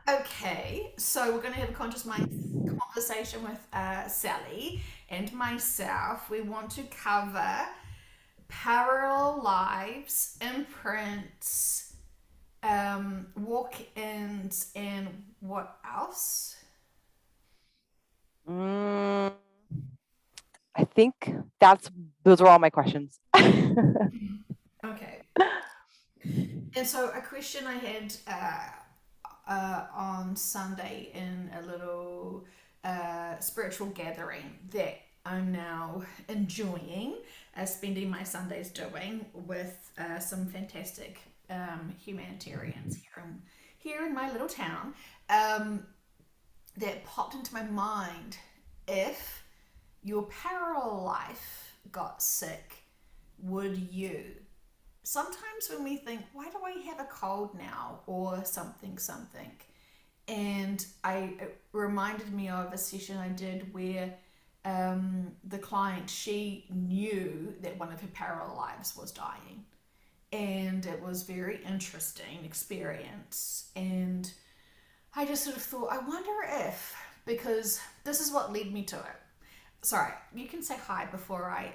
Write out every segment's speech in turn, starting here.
Okay, so we're going to have a conscious mind conversation with Sally and myself. We want to cover parallel lives, imprints, walk-ins, and what else? Mm, I think those are all my questions. Okay. And so a question I had on Sunday in a little spiritual gathering that I'm now enjoying, spending my Sundays doing with some fantastic humanitarians here in my little town. Um, that popped into my mind: if your parallel life got sick, would you? Sometimes when we think, why do I have a cold now, or something, something, and it reminded me of a session I did where the client, she knew that one of her parallel lives was dying, and it was very interesting experience. And I just sort of thought, I wonder if, because this is what led me to it. Sorry, you can say hi before I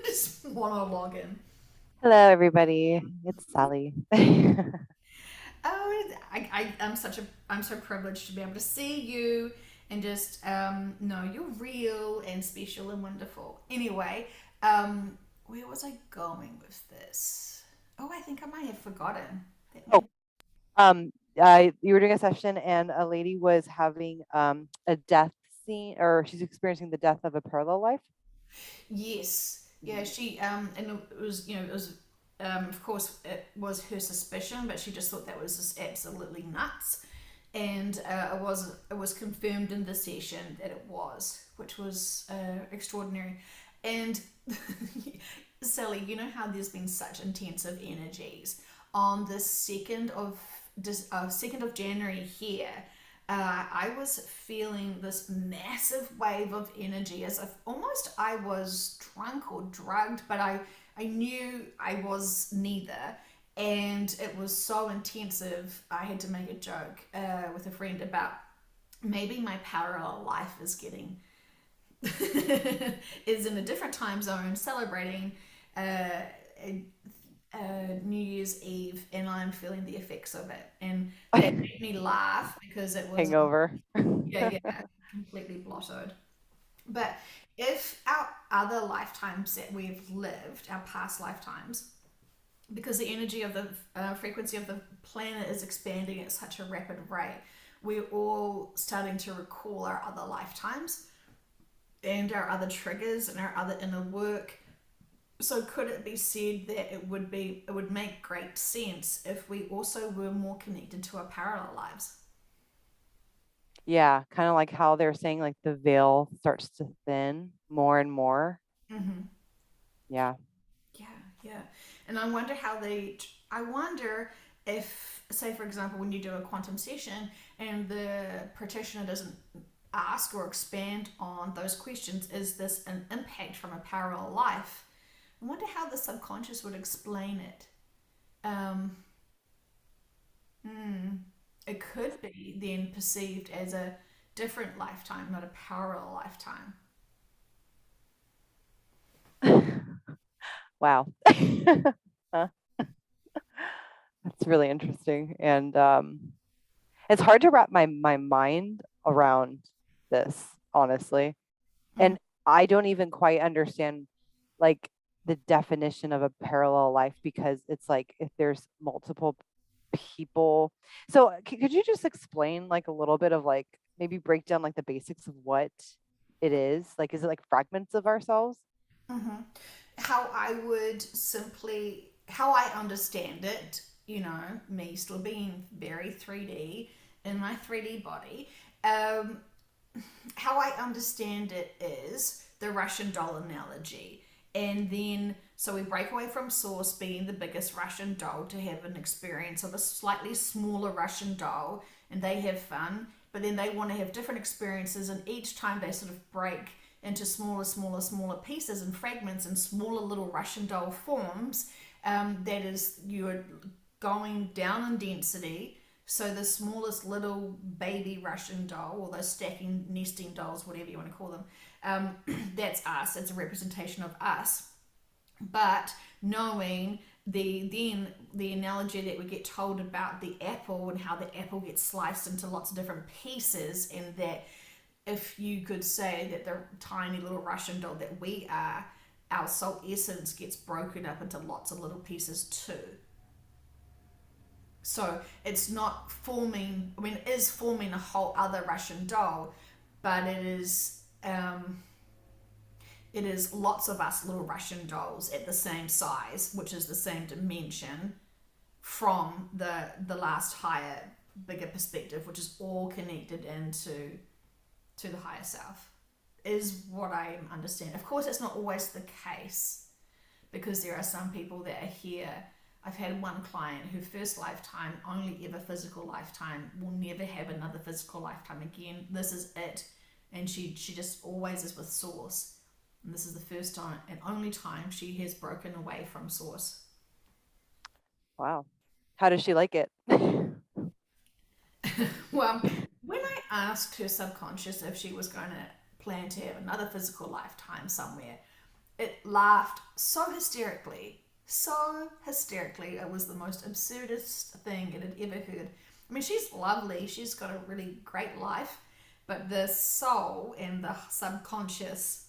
just want to log in. Hello, everybody. It's Sally. Oh, I'm so privileged to be able to see you and just know you're real and special and wonderful. Anyway, where was I going with this? Oh, I think I might have forgotten. That Oh, might. you were doing a session, and a lady was having a death scene, or she's experiencing the death of a parallel life. Yes, yeah. Mhm. She and it was it was of course it was her suspicion, but she just thought that was just absolutely nuts. And it was confirmed in the session that it was, which was extraordinary. And Sally, you know how there's been such intensive energies on the second of January here. I was feeling this massive wave of energy as if almost I was drunk or drugged, but I knew I was neither. And it was so intensive, I had to make a joke with a friend about maybe my parallel life is getting is in a different time zone celebrating uh, New Year's Eve, and I'm feeling the effects of it. And that made me laugh because it was, Hangover. yeah, yeah, completely blottoed. But if our other lifetimes that we've lived, our past lifetimes, because the energy of the frequency of the planet is expanding at such a rapid rate, we're all starting to recall our other lifetimes and our other triggers and our other inner work. So could it be said that it would make great sense if we also were more connected to our parallel lives? Yeah, kind of like how they're saying like the veil starts to thin more and more. Mm-hmm. Yeah. Yeah, yeah. And I wonder I wonder if, say, for example, when you do a quantum session and the practitioner doesn't ask or expand on those questions, is this an impact from a parallel life? I wonder how the subconscious would explain it. Um, hmm, it could be then perceived as a different lifetime, not a parallel lifetime. Wow. Huh, that's really interesting. And it's hard to wrap my mind around this, honestly. Mm-hmm. And I don't even quite understand like the definition of a parallel life because it's like if there's multiple people. So could you just explain like a little bit of like maybe break down like the basics of what it is? Like, is it like fragments of ourselves? Mm-hmm. How I understand it, me still being very 3D in my 3D body, um, how I understand it is the Russian doll analogy. And then, so we break away from Source being the biggest Russian doll to have an experience of a slightly smaller Russian doll, and they have fun, but then they want to have different experiences, and each time they sort of break into smaller, smaller, smaller pieces and fragments and smaller little Russian doll forms. That is, you're going down in density So the smallest little baby Russian doll, or those stacking nesting dolls, whatever you want to call them, that's us. It's a representation of us. But knowing the analogy that we get told about the apple and how the apple gets sliced into lots of different pieces, and that if you could say that the tiny little Russian doll that we are, our soul essence gets broken up into lots of little pieces too. So it's not forming, I mean, it is forming a whole other Russian doll, but it is lots of us little Russian dolls at the same size, which is the same dimension from the last higher, bigger perspective, which is all connected into to the higher self, is what I understand. Of course, it's not always the case because there are some people that are here. I've had one client who first lifetime, only ever physical lifetime, will never have another physical lifetime again. This is it. And she just always is with source. And this is the first time and only time she has broken away from source. Wow. How does she like it? Well, when I asked her subconscious if she was going to plan to have another physical lifetime somewhere, it laughed so hysterically. So hysterically. It was the most absurdest thing it had ever heard. I mean, she's lovely. She's got a really great life. But the soul and the subconscious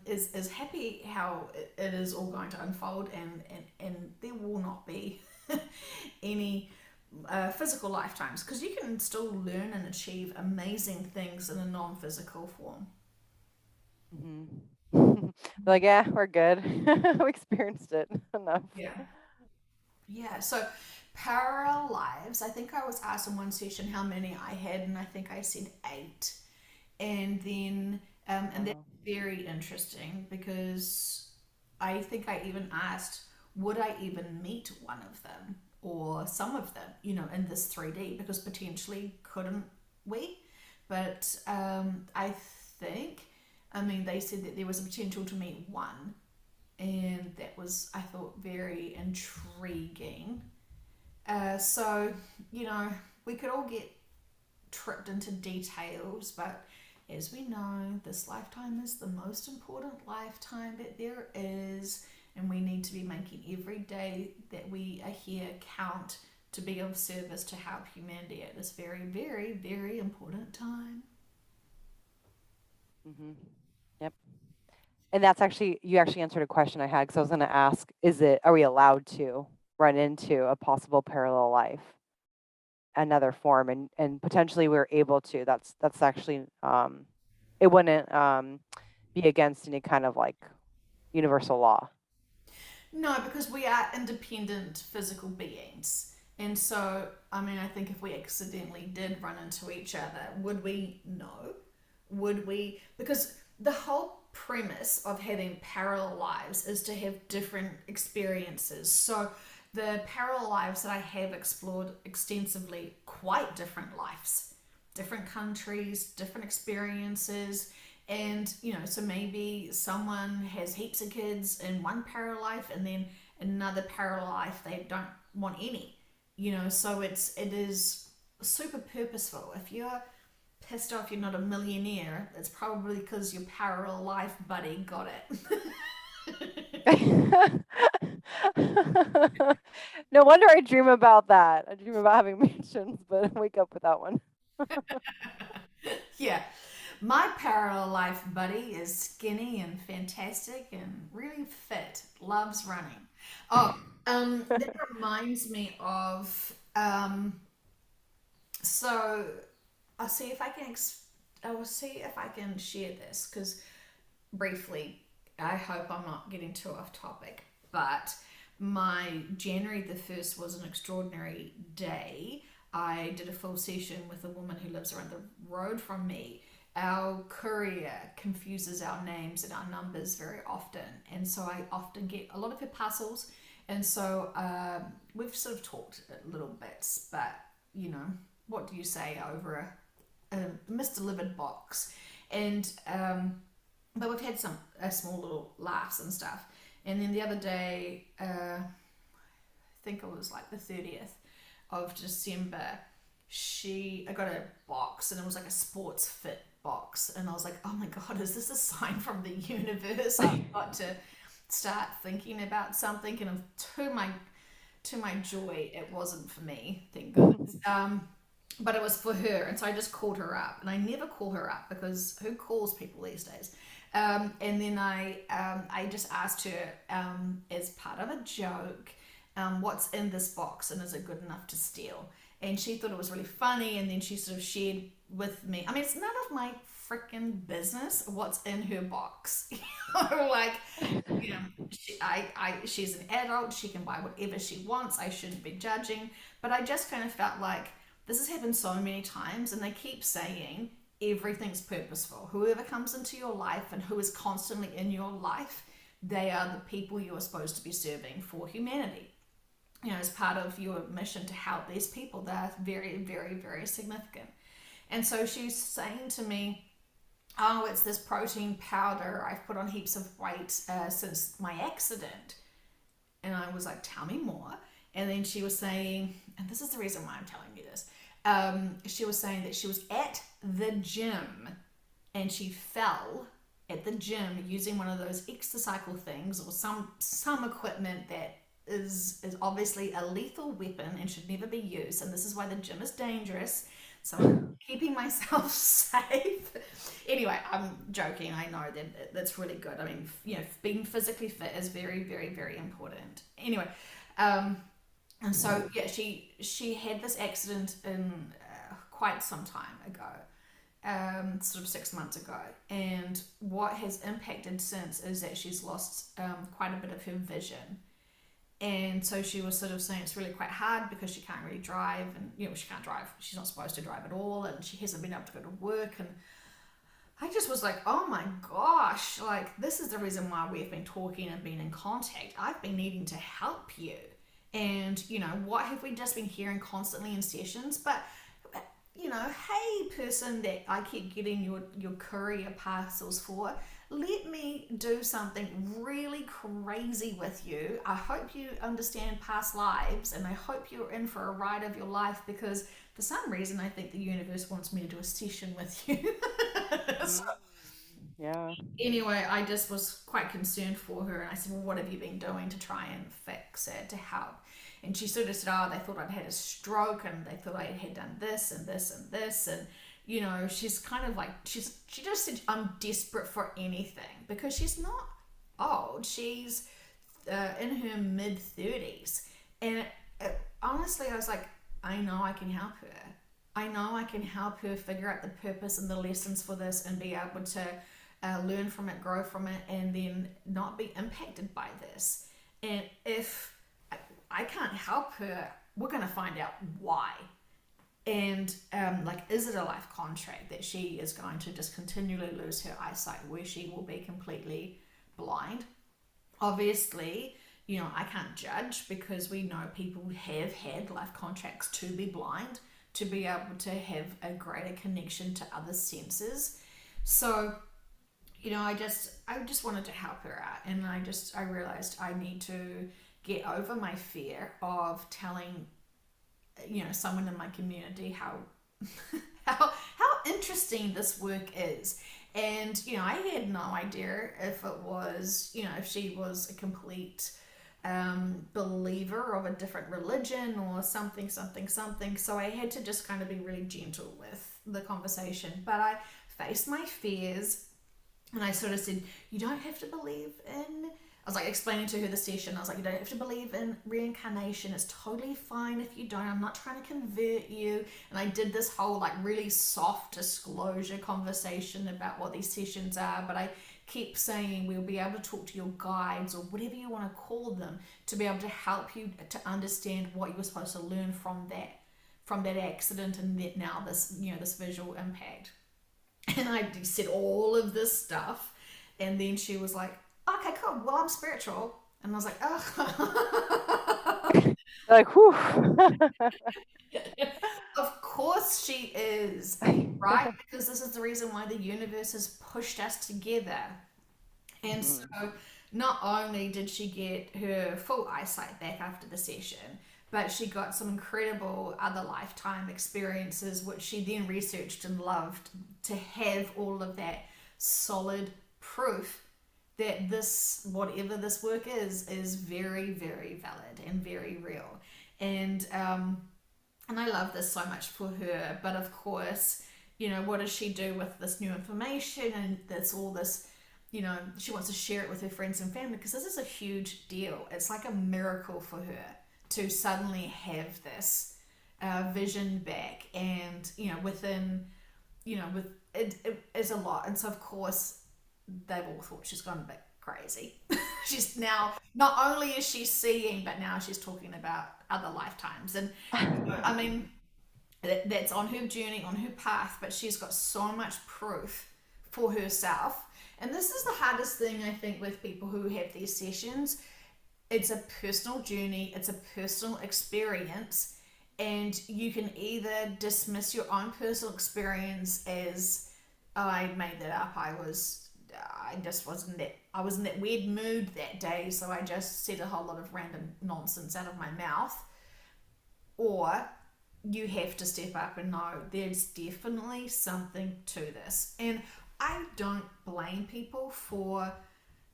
is happy how it is all going to unfold, and there will not be any physical lifetimes, because you can still learn and achieve amazing things in a non-physical form. Mm-hmm. Like, yeah, we're good. We experienced it enough. Yeah. Yeah. So parallel lives. I think I was asked in one session how many I had, and I think I said eight. And then and that's Wow. very interesting because I think I even asked, would I even meet one of them or some of them, in this 3D? Because potentially couldn't we? But I think, I mean, they said that there was a potential to meet one, and that was, I thought, very intriguing. So, you know, we could all get tripped into details, but as we know, this lifetime is the most important lifetime that there is, and we need to be making every day that we are here count to be of service to help humanity at this very, very, very important time. Mm-hmm. Yep. And that's actually, you actually answered a question I had because I was going to ask, are we allowed to run into a possible parallel life, another form, and potentially we're able to. That's actually, it wouldn't be against any kind of like universal law. No, because we are independent physical beings. And so, I mean, I think if we accidentally did run into each other, would we? No. Would we? Because the whole premise of having parallel lives is to have different experiences. So, the parallel lives that I have explored extensively, quite different lives, different countries, different experiences, and so maybe someone has heaps of kids in one parallel life, and then another parallel life they don't want any. So it is super purposeful. If you're pissed off you're not a millionaire, it's probably because your parallel life buddy got it. No wonder I dream about that. I dream about having mansions, but I wake up without one. Yeah. My parallel life buddy is skinny and fantastic and really fit, loves running. Oh, that reminds me of so I'll see if I can I will see if I can share this, because briefly, I hope I'm not getting too off topic, but my January the 1st was an extraordinary day. I did a full session with a woman who lives around the road from me. Our courier confuses our names and our numbers very often, and so I often get a lot of her parcels. And so we've sort of talked a little bits, but what do you say over a misdelivered box? And but we've had some small little laughs and stuff. And then the other day, I think it was like the 30th of December, I got a box, and it was like a sports fit box, and I was like, oh my god, is this a sign from the universe? I've got to start thinking about something. And to my joy, it wasn't for me, thank goodness. But it was for her, and so I just called her up, and I never call her up because who calls people these days? And then I just asked her, as part of a joke, what's in this box, and is it good enough to steal? And she thought it was really funny, and then she sort of shared with me. I mean, it's none of my freaking business what's in her box. Like, you know, she's an adult. She can buy whatever she wants. I shouldn't be judging. But I just kind of felt like this has happened so many times, and they keep saying everything's purposeful. Whoever comes into your life and who is constantly in your life, they are the people you are supposed to be serving for humanity. As part of your mission to help these people, they're very, very, very significant. And so she's saying to me, oh, it's this protein powder. I've put on heaps of weight since my accident. And I was like, tell me more. And then she was saying, and this is the reason why I'm telling you this. She was saying that she was at the gym and she fell at the gym using one of those exercycle things or some equipment that is obviously a lethal weapon and should never be used. And this is why the gym is dangerous. So I'm keeping myself safe. Anyway, I'm joking. I know that that's really good. I mean, being physically fit is very, very, very important. Anyway, um, and so yeah, she had this accident in quite some time ago, sort of 6 months ago. And what has impacted since is that she's lost quite a bit of her vision. And so she was sort of saying it's really quite hard because she can't really drive, and she can't drive. She's not supposed to drive at all, and she hasn't been able to go to work. And I just was like, oh my gosh, like this is the reason why we've been talking and been in contact. I've been needing to help you. And what have we just been hearing constantly in sessions? But hey person that I keep getting your courier parcels for, let me do something really crazy with you. I hope you understand past lives, and I hope you're in for a ride of your life, because for some reason I think the universe wants me to do a session with you. So Mm, yeah. anyway, I just was quite concerned for her, and I said, well, what have you been doing to try and fix it, to help? And she sort of said, oh, they thought I'd had a stroke, and they thought I had done this and this and this. And she's kind of like, she just said, I'm desperate for anything, because she's not old. She's in her mid 30s. And honestly, I was like, I know I can help her. I know I can help her figure out the purpose and the lessons for this, and be able to learn from it, grow from it, and then not be impacted by this. And if I can't help her, we're going to find out why. And like, is it a life contract that she is going to just continually lose her eyesight, where she will be completely blind? Obviously, I can't judge, because we know people have had life contracts to be blind, to be able to have a greater connection to other senses. So I just wanted to help her out, and I realized I need to get over my fear of telling someone in my community how how interesting this work is. And I had no idea if it was if she was a complete believer of a different religion or something, something, something. So I had to just kind of be really gentle with the conversation, but I faced my fears. And I sort of said, you don't have to believe in. I was like explaining to her the session. I was like, you don't have to believe in reincarnation. It's totally fine if you don't. I'm not trying to convert you. And I did this whole like really soft disclosure conversation about what these sessions are. But I keep saying we'll be able to talk to your guides, or whatever you want to call them, to be able to help you to understand what you were supposed to learn from that accident, and that now this visual impact. And I said all of this stuff, and then she was like, okay, cool, well, I'm spiritual. And I was like, oh. Like, whew. Of course she is, right? Because this is the reason why the universe has pushed us together. And so Mhm. not only did she get her full eyesight back after the session, but she got some incredible other lifetime experiences, which she then researched and loved to have all of that solid proof that this, whatever this work is very, very valid and very real. And and I love this so much for her. But of course, what does she do with this new information? And that's all this, she wants to share it with her friends and family because this is a huge deal. It's like a miracle for her to suddenly have this vision back. And, within, with it is a lot. And so, of course, they've all thought she's gone a bit crazy. She's now, not only is she seeing, but now she's talking about other lifetimes. And, I mean, that's on her journey, on her path, but she's got so much proof for herself. And this is the hardest thing, I think, with people who have these sessions. It's a personal journey, it's a personal experience, and you can either dismiss your own personal experience as, oh, I made that up, I just wasn't that, I was in that weird mood that day, so I just said a whole lot of random nonsense out of my mouth. Or you have to step up and know there's definitely something to this. And I don't blame people for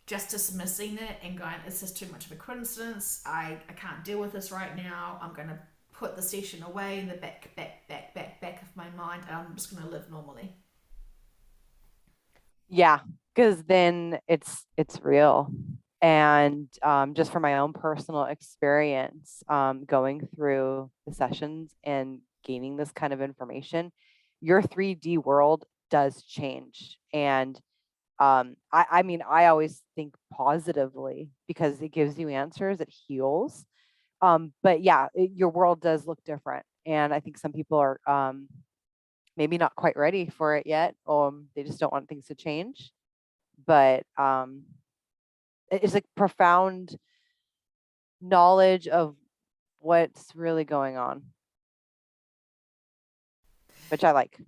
just dismissing it and going, it's just too much of a coincidence. I can't deal with this right now. I'm going to put the session away in the back of my mind, and I'm just going to live normally. Yeah, because then it's real. And just from my own personal experience, going through the sessions and gaining this kind of information, your 3D world does change. And I mean, I always think positively because it gives you answers, it heals. But yeah, your world does look different. And I think some people are maybe not quite ready for it yet. They just don't want things to change. But it's like profound knowledge of what's really going on, which I like.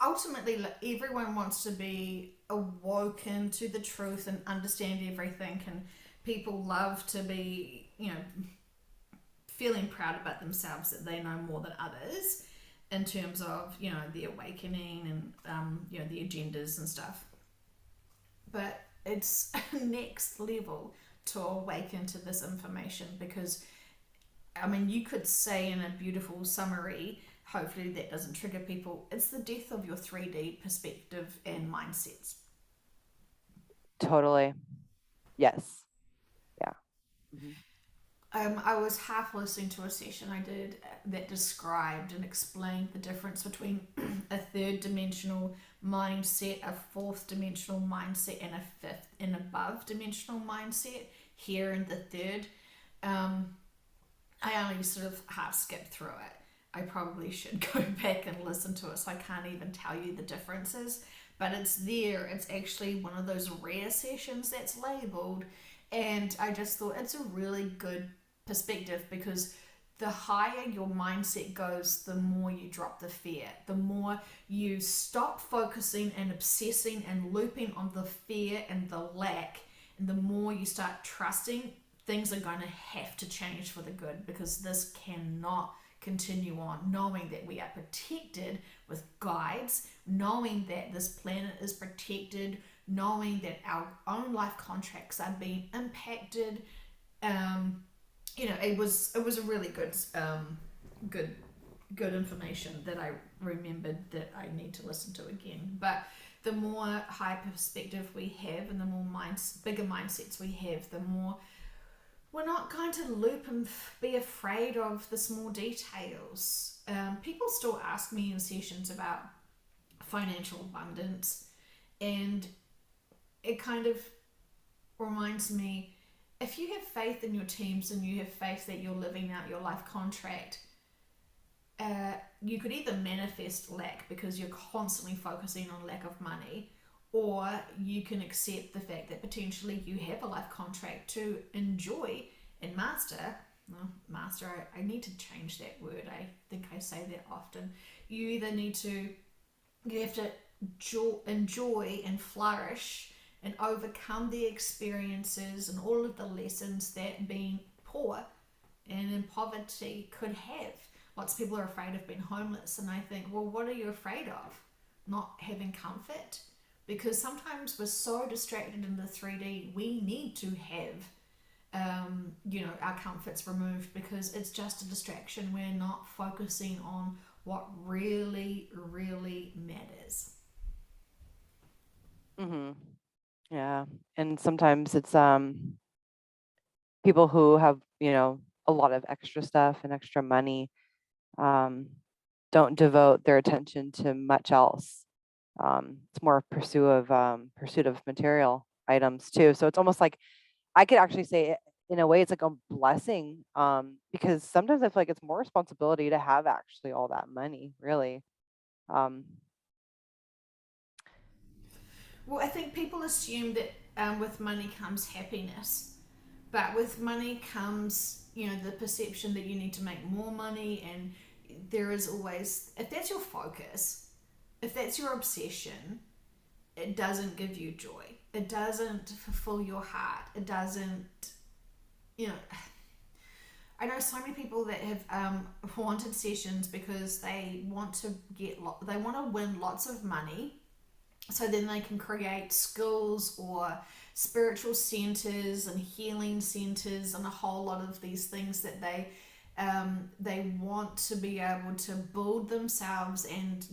Ultimately, like, everyone wants to be awoken to the truth and understand everything, and people love to be, feeling proud about themselves that they know more than others in terms of, the awakening and, the agendas and stuff. But it's next level to awaken to this information because, I mean, you could say in a beautiful summary, hopefully that doesn't trigger people, it's the death of your 3D perspective and mindsets. Totally. Yes. Yeah. Mhm. I was half listening to a session I did that described and explained the difference between a third dimensional mindset, a fourth dimensional mindset, and a fifth and above dimensional mindset here in the third. Um, I only sort of half skipped through it. I probably should go back and listen to it, so I can't even tell you the differences. But it's there. It's actually one of those rare sessions that's labeled, and I just thought it's a really good perspective because the higher your mindset goes, the more you drop the fear, the more you stop focusing and obsessing and looping on the fear and the lack, and the more you start trusting things are going to have to change for the good because this cannot continue on, knowing that we are protected with guides, knowing that this planet is protected, knowing that our own life contracts are being impacted. um, it was a really good good information that I remembered that I need to listen to again. But the more high perspective we have and the more bigger mindsets we have, the more we're not going to loop and be afraid of the small details. People still ask me in sessions about financial abundance, and it kind of reminds me, if you have faith in your teams and you have faith that you're living out your life contract, you could either manifest lack because you're constantly focusing on lack of money, or you can accept the fact that potentially you have a life contract to enjoy and master. Well, master, I need to change that word. I think I say that often. You either need to, you have to enjoy and flourish and overcome the experiences and all of the lessons that being poor and in poverty could have. Lots of people are afraid of being homeless, and I think, well, what are you afraid of? Not having comfort? Because sometimes we're so distracted in the 3D, we need to have our comforts removed because it's just a distraction. We're not focusing on what really, really matters. Hmm. Yeah. And sometimes it's people who have, a lot of extra stuff and extra money, um, don't devote their attention to much else. It's more a pursuit of material items too. So it's almost like I could actually say in a way it's like a blessing, because sometimes I feel like it's more responsibility to have actually all that money, really. Um, Well, I think people assume that with money comes happiness, but with money comes, the perception that you need to make more money, and there is always, if that's your focus, if that's your obsession, it doesn't give you joy. It doesn't fulfill your heart. It doesn't, you know, I know so many people that have wanted sessions because they want to they want to win lots of money, so then they can create schools or spiritual centers and healing centers and a whole lot of these things that they want to be able to build themselves and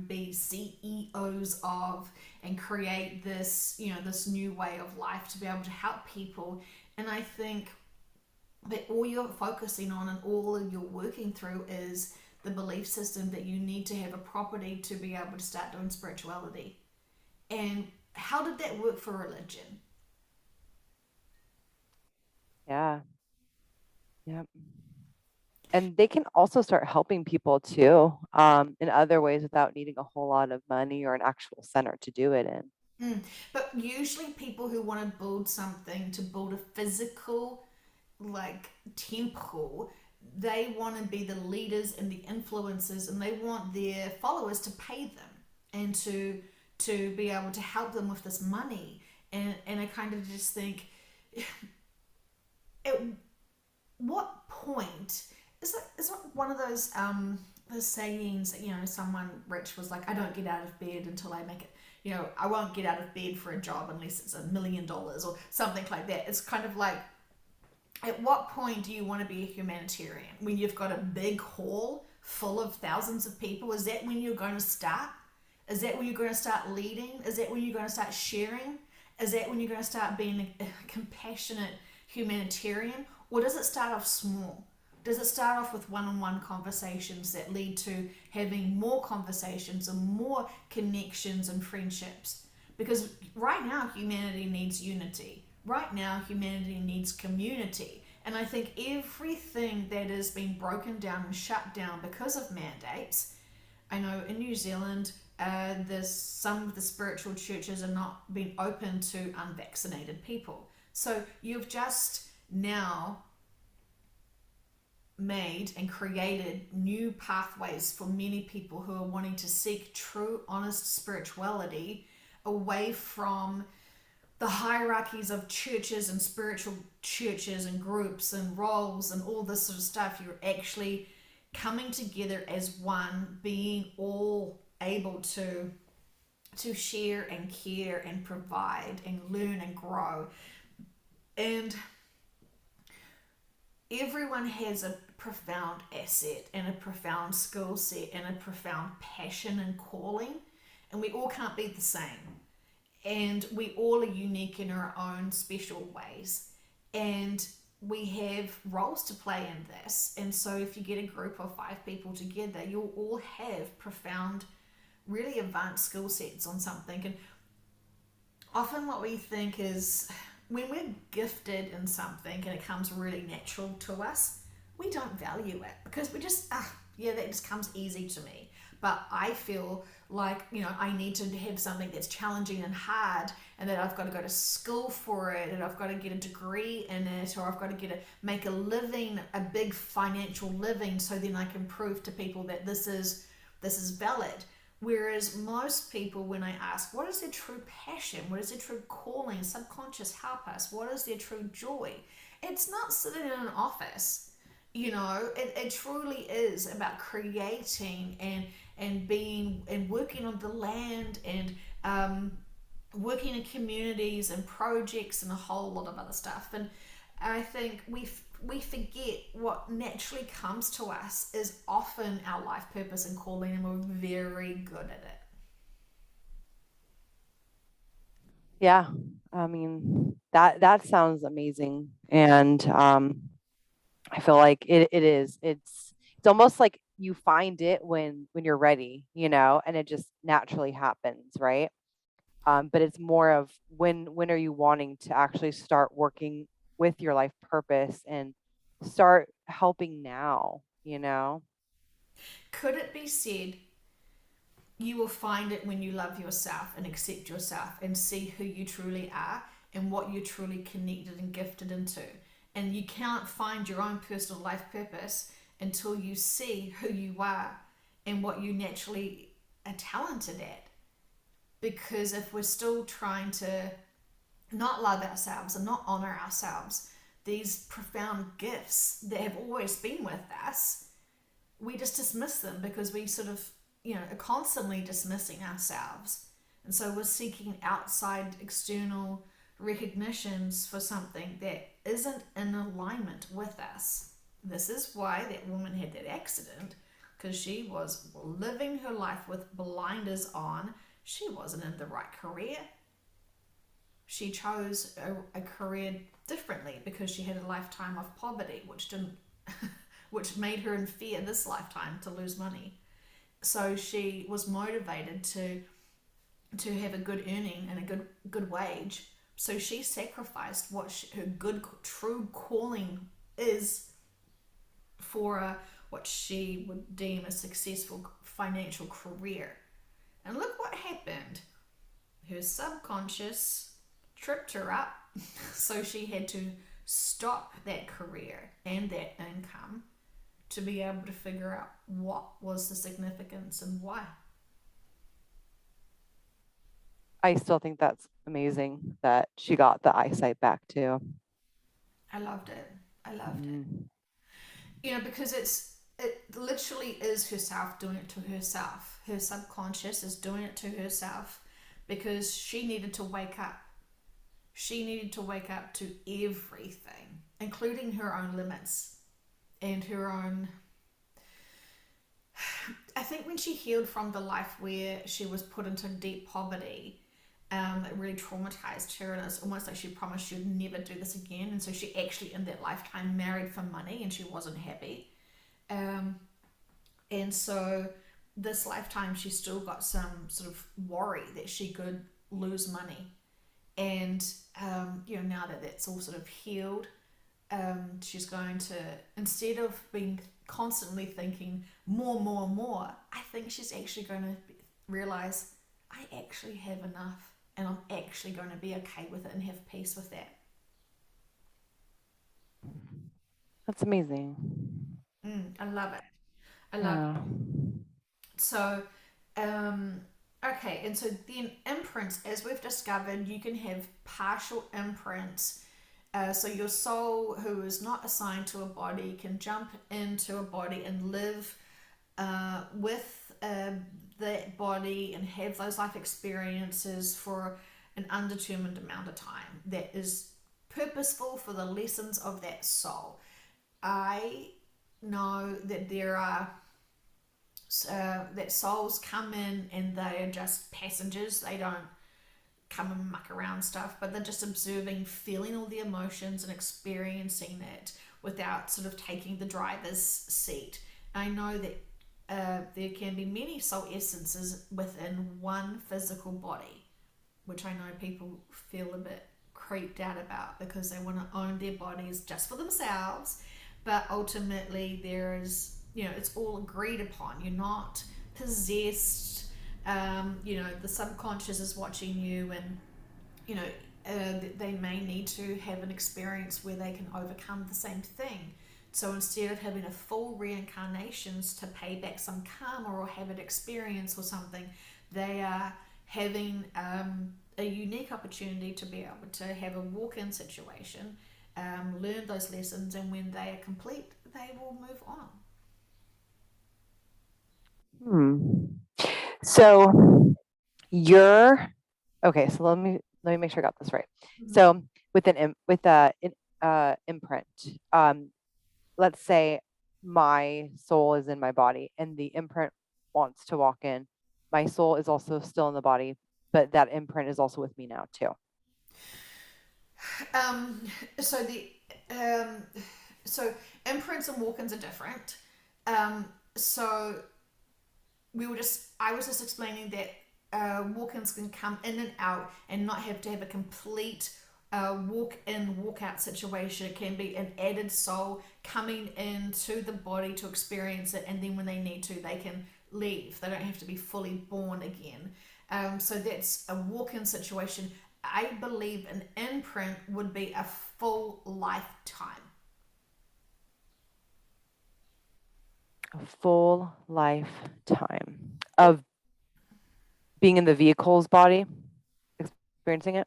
be CEOs of, and create this this new way of life to be able to help people. And I think that all you're focusing on and all you're working through is the belief system that you need to have a property to be able to start doing spirituality. And how did that work for religion? yeah, yeah. And they can also start helping people too, in other ways without needing a whole lot of money or an actual center to do it in. Mm. But usually, people who want to build something, to build a physical, like, temple, they want to be the leaders and the influencers, and they want their followers to pay them and to be able to help them with this money. And I kind of just think, at what point is it one of those sayings that someone rich was like, I don't get out of bed until I make it, I won't get out of bed for a job unless it's $1 million or something like that. It's kind of like, at what point do you want to be a humanitarian? When you've got a big hall full of thousands of people? Is that when you're going to start? Is that when you're going to start leading? Is that when you're going to start sharing? Is that when you're going to start being a compassionate humanitarian? Or does it start off small? Does it start off with one-on-one conversations that lead to having more conversations and more connections and friendships? Because right now humanity needs unity. Right now humanity needs community. And I think everything that is being broken down and shut down because of mandates, I know in New Zealand, there's some of the spiritual churches are not being open to unvaccinated people. So you've just now made and created new pathways for many people who are wanting to seek true, honest spirituality away from the hierarchies of churches and spiritual churches and groups and roles and all this sort of stuff. You're actually coming together as one, being all able to share and care and provide and learn and grow. And everyone has a profound asset and a profound skill set and a profound passion and calling, and we all can't be the same, and we all are unique in our own special ways, and we have roles to play in this. And so if you get a group of 5 people together, you'll all have profound, really advanced skill sets on something. And often what we think is, when we're gifted in something and it comes really natural to us, we don't value it because we just, yeah, that just comes easy to me. But I feel like, I need to have something that's challenging and hard, and that I've got to go to school for it, and I've got to get a degree in it, or I've got to make a living, a big financial living, so then I can prove to people that this is valid. Whereas most people, when I ask, what is their true passion? What is their true calling? Subconscious help us. What is their true joy? It's not sitting in an office. It truly is about creating and being and working on the land and working in communities and projects and a whole lot of other stuff. And I think we forget what naturally comes to us is often our life purpose and calling, and we're very good at it. Yeah. I mean, that sounds amazing. And I feel like it is. It's almost like you find it when you're ready, and it just naturally happens, right? But it's more of when are you wanting to actually start working with your life purpose and start helping now? Could it be said you will find it when you love yourself and accept yourself and see who you truly are and what you're truly connected and gifted into? And you can't find your own personal life purpose until you see who you are and what you naturally are talented at. Because if we're still trying to not love ourselves and not honor ourselves, these profound gifts that have always been with us, we just dismiss them because we sort of, are constantly dismissing ourselves. And so we're seeking outside external recognitions for something that isn't in alignment with us. This is why that woman had that accident, because she was living her life with blinders on. She wasn't in the right career. She chose a career differently because she had a lifetime of poverty, which didn't, which made her in fear this lifetime to lose money. So she was motivated to have a good earning and a good wage. So she sacrificed what her good true calling is for what she would deem a successful financial career. And look what happened. Her subconscious tripped her up, so she had to stop that career and that income to be able to figure out what was the significance and why. I still think that's amazing that she got the eyesight back too. I loved it. I loved it. Mhm. Because it literally is herself doing it to herself. Her subconscious is doing it to herself because she needed to wake up. She needed to wake up to everything, including her own limits and her own. I think when she healed from the life where she was put into deep poverty, it really traumatized her, and it's almost like she promised she'd never do this again. And so she actually, in that lifetime, married for money, and she wasn't happy. Um, and so this lifetime, she still got some sort of worry that she could lose money. And now that that's all sort of healed, she's going to, instead of being constantly thinking more, more, more, I think she's actually going to realize I actually have enough and I'm actually going to be okay with it and have peace with that. That's amazing. I love it. I love it. Yeah. So, um, okay, and so then imprints, as we've discovered, you can have partial imprints. So your soul, who is not assigned to a body, can jump into a body and live with that body and have those life experiences for an undetermined amount of time that is purposeful for the lessons of that soul. I know that there are that souls come in and they are just passengers. They don't come and muck around stuff, but they're just observing, feeling all the emotions and experiencing it without sort of taking the driver's seat. I know that there can be many soul essences within one physical body, which I know people feel a bit creeped out about because they want to own their bodies just for themselves. But ultimately, there is, it's all agreed upon. You're not possessed. The subconscious is watching you, and you know, they may need to have an experience where they can overcome the same thing. So instead of having a full reincarnations to pay back some karma or have an experience or something, they are having a unique opportunity to be able to have a walk-in situation, learn those lessons, and when they are complete, they will move on. Hmm. So you're okay. So let me make sure I got this right. Mhm. So with a imprint, let's say my soul is in my body and the imprint wants to walk in. My soul is also still in the body, but that imprint is also with me now too. Um, so the um, so imprints and walk-ins are different. So I was just explaining that walk-ins can come in and out and not have to have a complete walk-in, walk-out situation. It can be an added soul coming into the body to experience it, and then when they need to, they can leave. They don't have to be fully born again. So that's a walk-in situation. I believe an imprint would be a full lifetime. A full lifetime of being in the vehicle's body, experiencing it.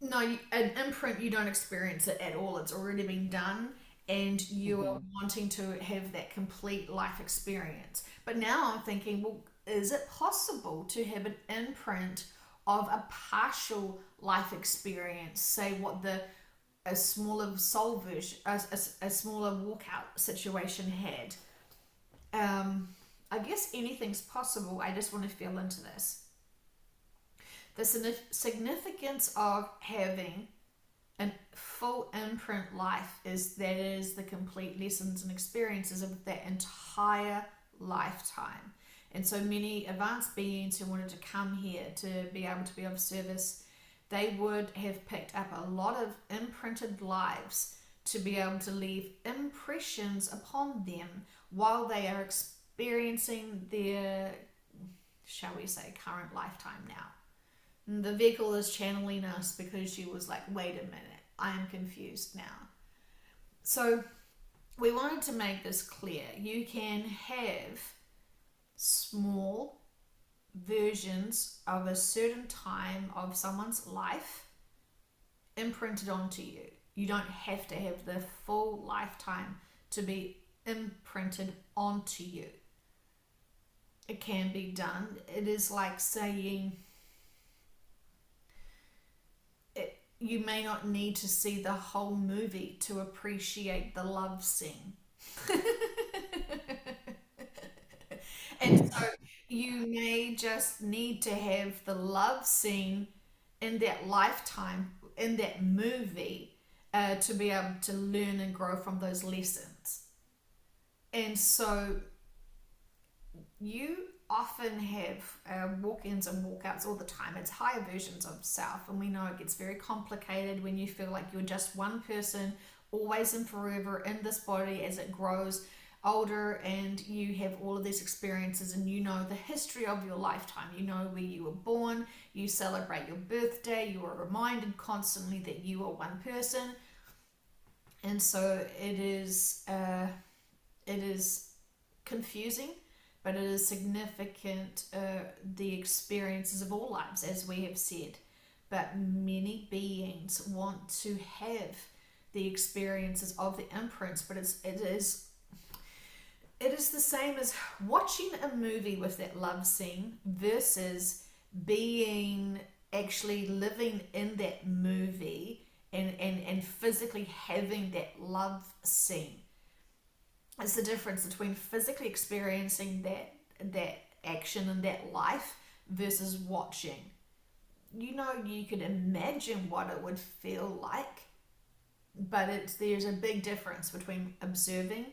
No, an imprint, you don't experience it at all. It's already been done, and you are Hmm. wanting to have that complete life experience. But now I'm thinking, well, is it possible to have an imprint of a partial life experience? Say what the a smaller soul version, a smaller walkout situation had. Um, I guess anything's possible. I just want to feel into this. The significance of having a full imprint life is the complete lessons and experiences of that entire lifetime. And so many advanced beings who wanted to come here to be able to be of service, they would have picked up a lot of imprinted lives to be able to leave impressions upon them while they are experiencing their, shall we say, current lifetime now. And the vehicle is channeling us because she was like, wait a minute, I am confused now. So we wanted to make this clear. You can have small versions of a certain time of someone's life imprinted onto you. You don't have to have the full lifetime to be imprinted onto you. It can be done. It is like saying you may not need to see the whole movie to appreciate the love scene. And so you may just need to have the love scene in that lifetime, in that movie, to be able to learn and grow from those lessons. And so you often have walk-ins and walk-outs all the time. It's higher versions of self, and we know it gets very complicated when you feel like you're just one person, always and forever in this body as it grows older, and you have all of these experiences, and you know the history of your lifetime. You know where you were born. You celebrate your birthday. You are reminded constantly that you are one person, and so it is confusing, but it is significant, the experiences of all lives, as we have said. But many beings want to have the experiences of the imprints, but it is the same as watching a movie with that love scene versus being actually living in that movie and physically having that love scene. It's the difference between physically experiencing that action and that life versus watching. You know, you could imagine what it would feel like, but there's a big difference between observing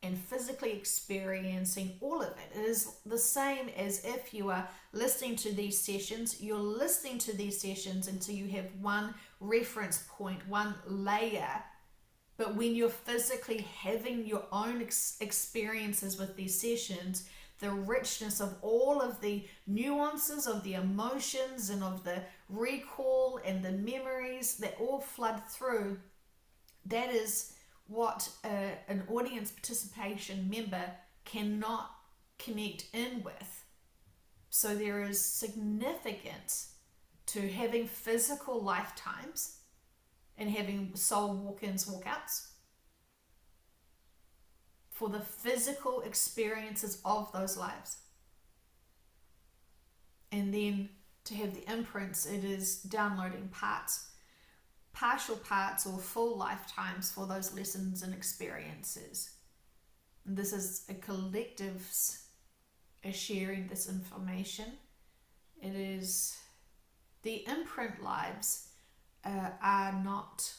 and physically experiencing all of it. It is the same as if you are listening to these sessions. You're listening to these sessions until you have one reference point, one layer. But when you're physically having your own experiences with these sessions, the richness of all of the nuances of the emotions and of the recall and the memories that all flood through, that is what an audience participation member cannot connect in with. So there is significance to having physical lifetimes and having soul walk-ins, walk-outs for the physical experiences of those lives. And then to have the imprints, it is downloading parts, partial parts, or full lifetimes for those lessons and experiences. And this is a collective's sharing this information. It is the imprint lives are not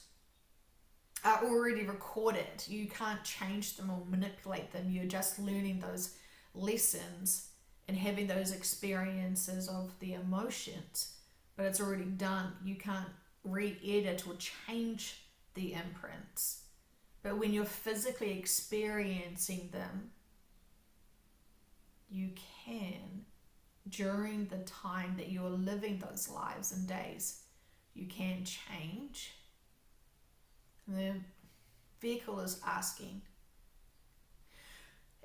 are already recorded. You can't change them or manipulate them. You're just learning those lessons and having those experiences of the emotions, but it's already done. You can't re-edit or change the imprints. But when you're physically experiencing them, you can, during the time that you're living those lives and days, you can change. The vehicle is asking,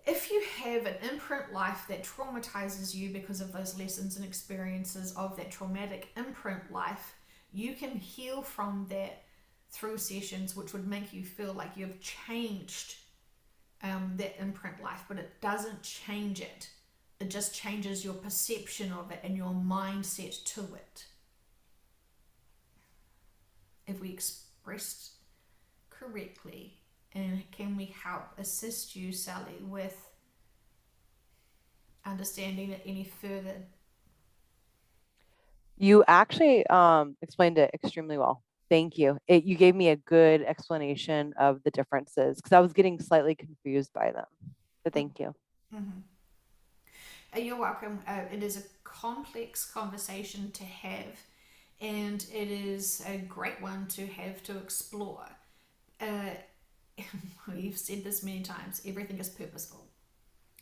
if you have an imprint life that traumatizes you because of those lessons and experiences of that traumatic imprint life, you can heal from that through sessions which would make you feel like you've changed that imprint life, but it doesn't change it. It just changes your perception of it and your mindset to it. If we expressed correctly, and can we help assist you, Sally, with understanding it any further? You actually explained it extremely well. Thank you. You gave me a good explanation of the differences because I was getting slightly confused by them. So thank you. Mm-hmm. You're welcome. It is a complex conversation to have, and it is a great one to have to explore. Uh, we've said this many times, everything is purposeful.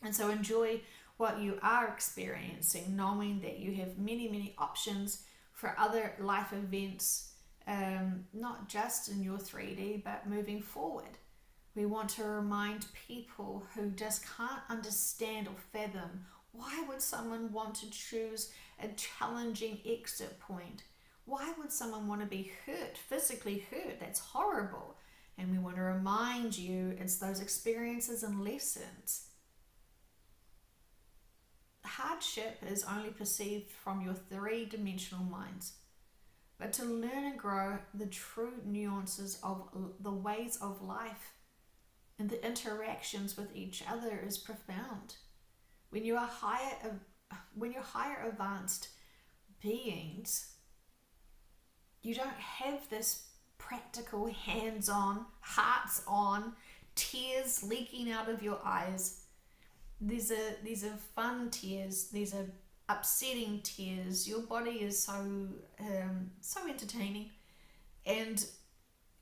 And so enjoy what you are experiencing, knowing that you have many, many options for other life events, not just in your 3D, but moving forward. We want to remind people who just can't understand or fathom, why would someone want to choose a challenging exit point? Why would someone want to be hurt, physically hurt? That's horrible. And we want to remind you it's those experiences and lessons. Hardship is only perceived from your three-dimensional minds. But to learn and grow the true nuances of the ways of life and the interactions with each other is profound. When you are when you're higher advanced beings, you don't have this practical, hands-on, hearts-on, tears leaking out of your eyes. These are fun tears. These are upsetting tears. Your body is so entertaining, and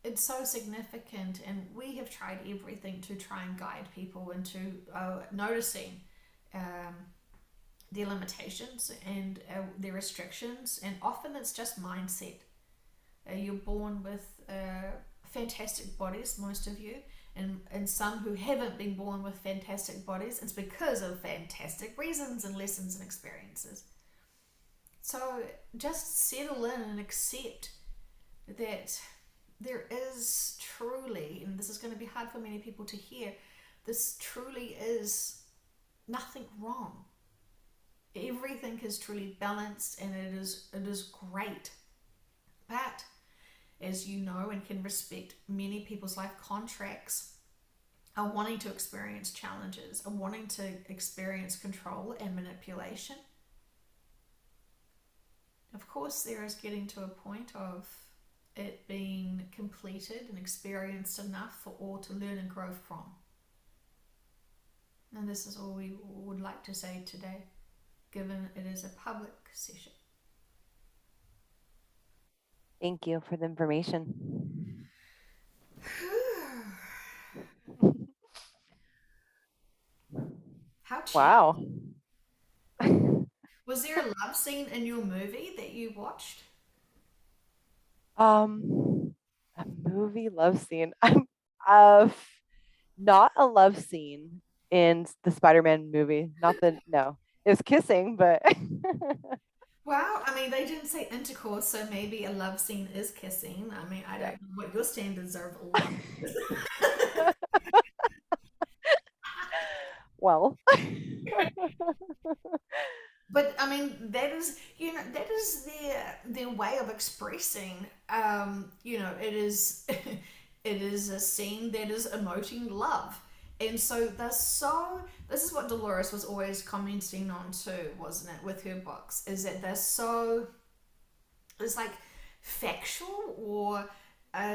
it's so significant. And we have tried everything to try and guide people into noticing um, their limitations and their restrictions. And often it's just mindset. You're born with fantastic bodies, most of you, and some who haven't been born with fantastic bodies, it's because of fantastic reasons and lessons and experiences. So just settle in and accept that there is truly, and this is going to be hard for many people to hear, this truly is nothing wrong. Everything is truly balanced, and it is great. But as you know and can respect, many people's life contracts are wanting to experience challenges, are wanting to experience control and manipulation. Of course, there is getting to a point of it being completed and experienced enough for all to learn and grow from. And this is all we would like to say today, given it is a public session. Thank you for the information. How cheap. Wow. Was there a love scene in your movie that you watched? A movie love scene. Uh, not a love scene in the Spider-Man movie. Not the no. It was kissing, but Well, I mean, they didn't say intercourse, so maybe a love scene is kissing. I mean, I yeah. don't know what your standards are of love. Well, But I mean, that is, that is their way of expressing. It is it is a scene that is emoting love, and so they're so. This is what Dolores was always commenting on too, wasn't it, with her books? Is that they're so, it's like factual, or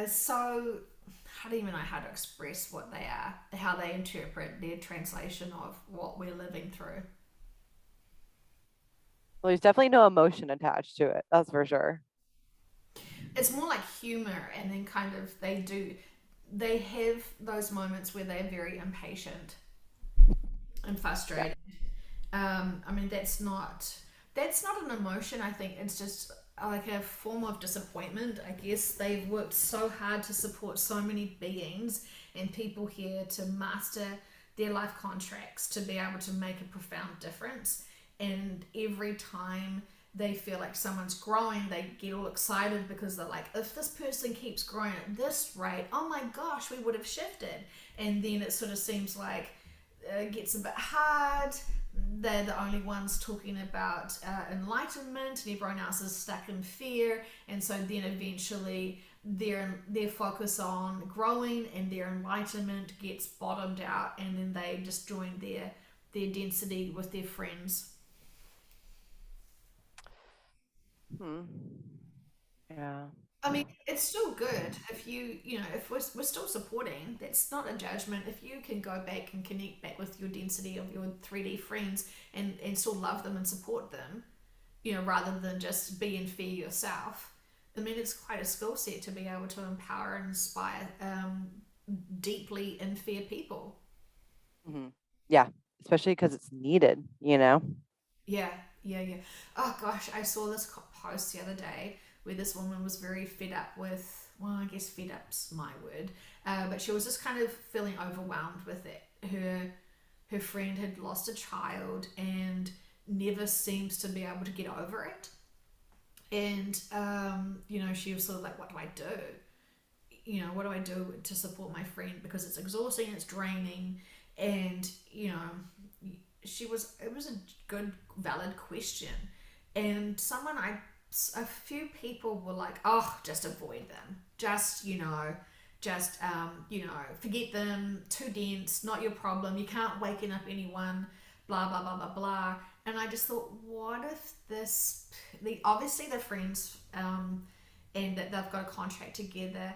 so, I don't even know how to express what they are, how they interpret their translation of what we're living through. there's definitely no emotion attached to it. That's for sure. It's more like humor, and then kind of they have those moments where they're very impatient and Yeah. frustrated. I mean, that's not an emotion. I think it's just like a form of disappointment. I guess they've worked so hard to support so many beings and people here to master their life contracts to be able to make a profound difference. And every time they feel like someone's growing, they get all excited because they're like, if this person keeps growing at this rate, oh my gosh, we would have shifted. And then it sort of seems like it gets a bit hard. They're the only ones talking about enlightenment, and everyone else is stuck in fear. And so then eventually their focus on growing and their enlightenment gets bottomed out, and then they just join their density with their friends. Hmm. Yeah. I mean, it's still good if if we're still supporting. That's not a judgment. If you can go back and connect back with your density of your 3D friends and still love them and support them, rather than just be in fear yourself. I mean, it's quite a skill set to be able to empower and inspire deeply in fear people. Hmm. Yeah. Especially because it's needed, you know? Yeah, yeah, yeah. Oh gosh, I saw this post the other day where this woman was very fed up with, well, I guess fed up's my word, but she was just kind of feeling overwhelmed with it. Her friend had lost a child and never seems to be able to get over it. And she was sort of like, what do I do? What do I do to support my friend, because it's exhausting, it's draining. And it was a good valid question. And a few people were like, oh, just avoid them, just forget them, too dense, not your problem, you can't waken up anyone, blah blah blah blah blah. And I just thought, what if obviously they're friends, and that they've got a contract together.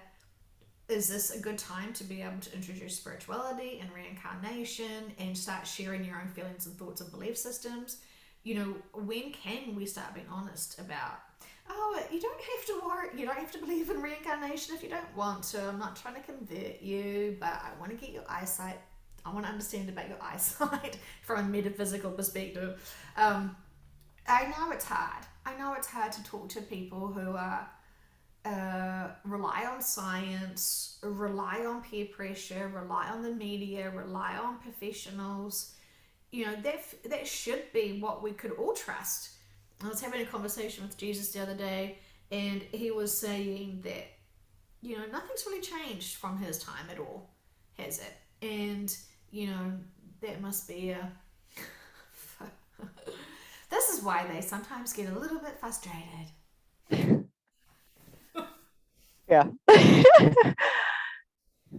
Is this a good time to be able to introduce spirituality and reincarnation and start sharing your own feelings and thoughts and belief systems? When can we start being honest about, oh, you don't have to worry, you don't have to believe in reincarnation if you don't want to. I'm not trying to convert you, but I want to get your eyesight. I want to understand about your eyesight from a metaphysical perspective. I know it's hard. I know it's hard to talk to people who are rely on science, rely on peer pressure, rely on the media, rely on professionals. That should be what we could all trust. I was having a conversation with Jesus the other day, and he was saying that nothing's really changed from his time at all, has it? And that must be a. This is why they sometimes get a little bit frustrated. Yeah.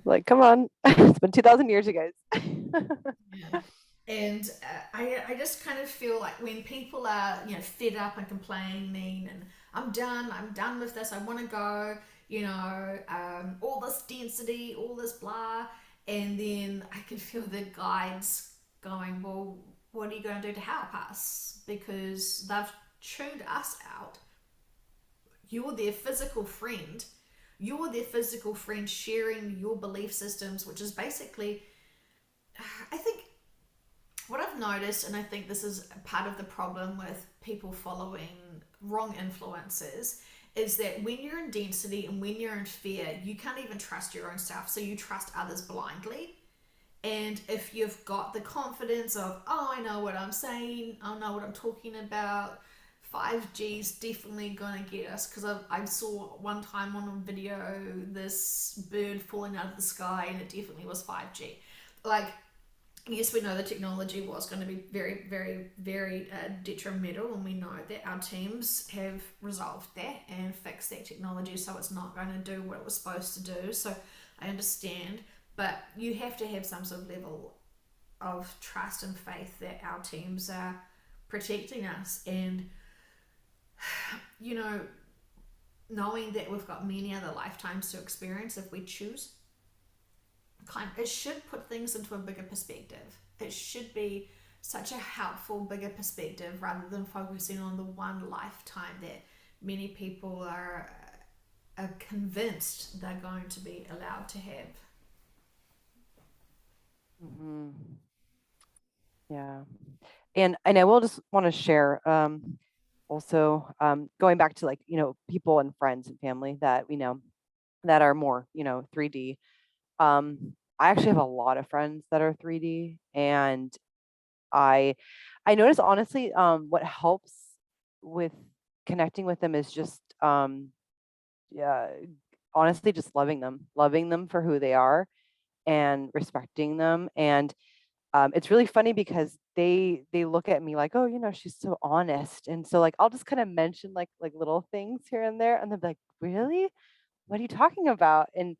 Like, come on. It's been 2000 years, you guys. Yeah. And I just kind of feel like when people are, fed up and complaining, and I'm done with this, I want to go, all this density, all this blah. And then I can feel the guides going, well, what are you going to do to help us? Because they've tuned us out. You're their physical friend. You're their physical friend sharing your belief systems, which is basically, I think, what I've noticed, and I think this is part of the problem with people following wrong influences, is that when you're in density and when you're in fear, you can't even trust your own self, so you trust others blindly. And if you've got the confidence of, oh, I know what I'm saying, I know what I'm talking about, 5G is definitely going to get us. Because I saw one time on a video this bird falling out of the sky, and it definitely was 5G. Like, Yes, we know the technology was going to be very, very, very detrimental, and we know that our teams have resolved that and fixed that technology so it's not going to do what it was supposed to do. So I understand, but you have to have some sort of level of trust and faith that our teams are protecting us, and you know, knowing that we've got many other lifetimes to experience if we choose. It should put things into a bigger perspective. It should be such a helpful bigger perspective rather than focusing on the one lifetime that many people are convinced they're going to be allowed to have. Hmm. Yeah. And I will just want to share also going back to like, people and friends and family that we know that are more, 3D. I actually have a lot of friends that are 3D, and I I notice honestly what helps with connecting with them is just yeah, honestly just loving them for who they are and respecting them. And it's really funny because they look at me like, oh, she's so honest. And so like I'll just kind of mention like little things here and there, and they're like, really? What are you talking about? And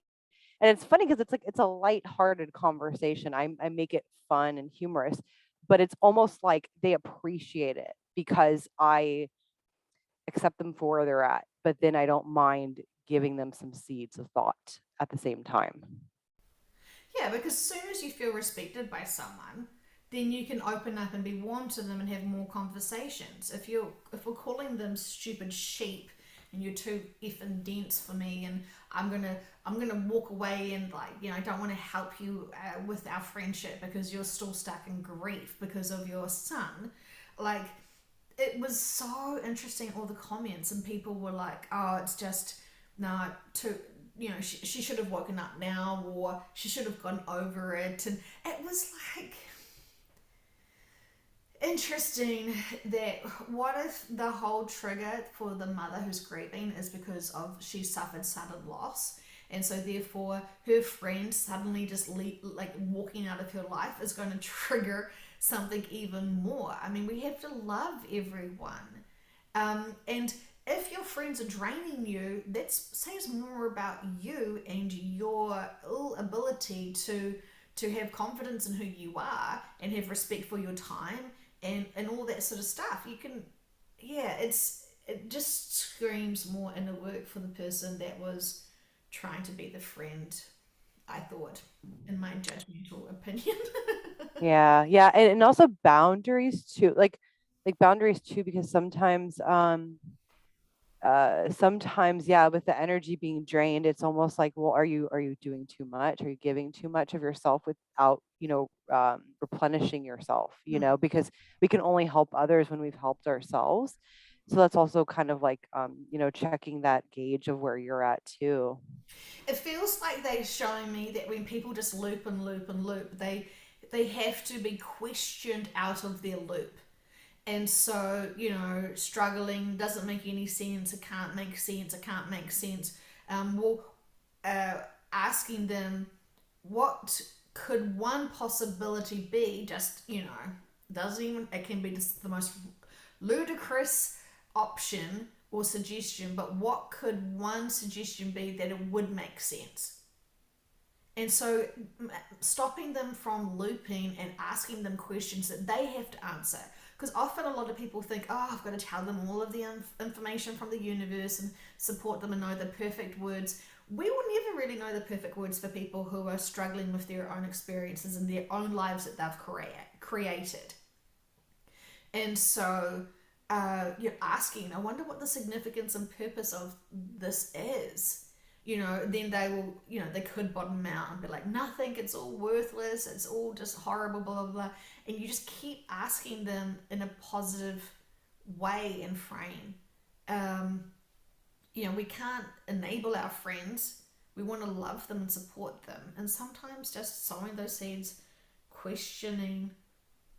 it's funny because it's like it's a light-hearted conversation. I make it fun and humorous, but it's almost like they appreciate it because I accept them for where they're at, but then I don't mind giving them some seeds of thought at the same time. Yeah, because as soon as you feel respected by someone, then you can open up and be warm to them and have more conversations. If we're calling them stupid sheep and you're too effing dense for me, and I'm gonna walk away and like I don't want to help you with our friendship because you're still stuck in grief because of your son, like it was so interesting, all the comments, and people were like, oh, it's just nah too, she should have woken up now, or she should have gone over it. And it was like interesting that what if the whole trigger for the mother who's grieving is because of she suffered sudden loss, and so therefore her friend suddenly just like walking out of her life is going to trigger something even more. I mean, we have to love everyone, and if your friends are draining you, that says more about you and your ill ability to have confidence in who you are and have respect for your time and all that sort of stuff. You can, yeah, it just screams more inner work for the person that was trying to be the friend. I thought, in my judgmental opinion. Yeah, yeah, and also boundaries too, like boundaries too, because sometimes yeah, with the energy being drained, it's almost like, well, are you doing too much? Are you giving too much of yourself without replenishing yourself, because we can only help others when we've helped ourselves. So that's also kind of like checking that gauge of where you're at too. It feels like they're showing me that when people just loop and loop and loop, they have to be questioned out of their loop. And so, struggling doesn't make any sense. It can't make sense. It can't make sense. Well, asking them what could one possibility be, just, doesn't even, it can be just the most ludicrous option or suggestion, but what could one suggestion be that it would make sense? And so, stopping them from looping and asking them questions that they have to answer. Because often a lot of people think, oh, I've got to tell them all of the information from the universe and support them and know the perfect words. We will never really know the perfect words for people who are struggling with their own experiences and their own lives that they've created. And so, you're asking, I wonder what the significance and purpose of this is. Then they will, they could bottom out and be like, nothing, it's all worthless, it's all just horrible, blah, blah, blah. And you just keep asking them in a positive way and frame. Um, we can't enable our friends. We want to love them and support them. And sometimes just sowing those seeds, questioning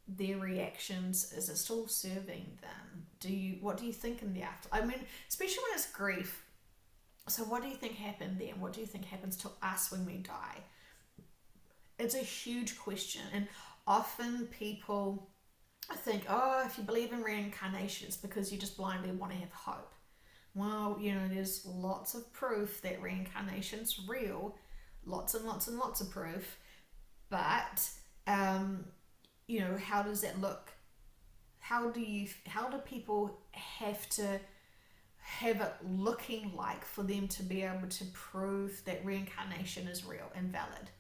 their reactions, is it still serving them? What do you think in the after, I mean, especially when it's grief. So what do you think happened then? What do you think happens to us when we die? It's a huge question. And Often people think, oh, if you believe in reincarnation, it's because you just blindly want to have hope. Well, there's lots of proof that reincarnation's real, lots and lots and lots of proof. But um, how does that look? How do people have to have it looking like for them to be able to prove that reincarnation is real and valid?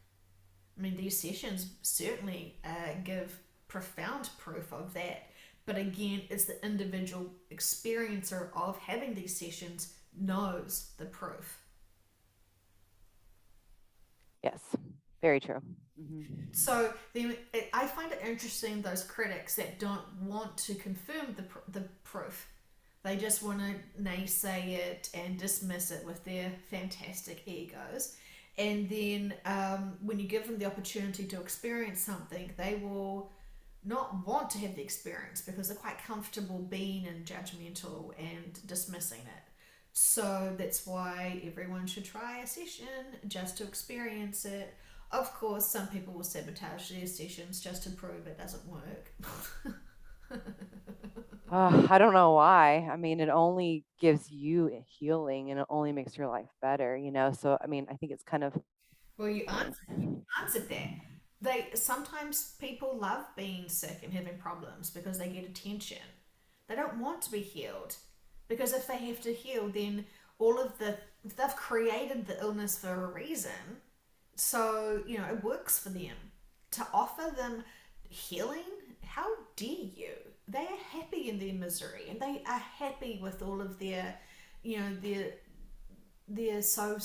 I mean, these sessions certainly give profound proof of that. But again, it's the individual experiencer of having these sessions knows the proof. Yes, very true. Hmm. So I find it interesting those critics that don't want to confirm the proof. They just want to naysay it and dismiss it with their fantastic egos. And then when you give them the opportunity to experience something, they will not want to have the experience because they're quite comfortable being in judgmental and dismissing it. So that's why everyone should try a session just to experience it. Of course, some people will sabotage their sessions just to prove it doesn't work. I don't know why. I mean, it only gives you healing and it only makes your life better, you know? So, I mean, I think it's kind of, Well, you answered that. They sometimes people love being sick and having problems because they get attention. They don't want to be healed because if they have to heal, then all of the they've created the illness for a reason. So it works for them to offer them healing. How dare you? They are happy in their misery and they are happy with all of their, you know, their so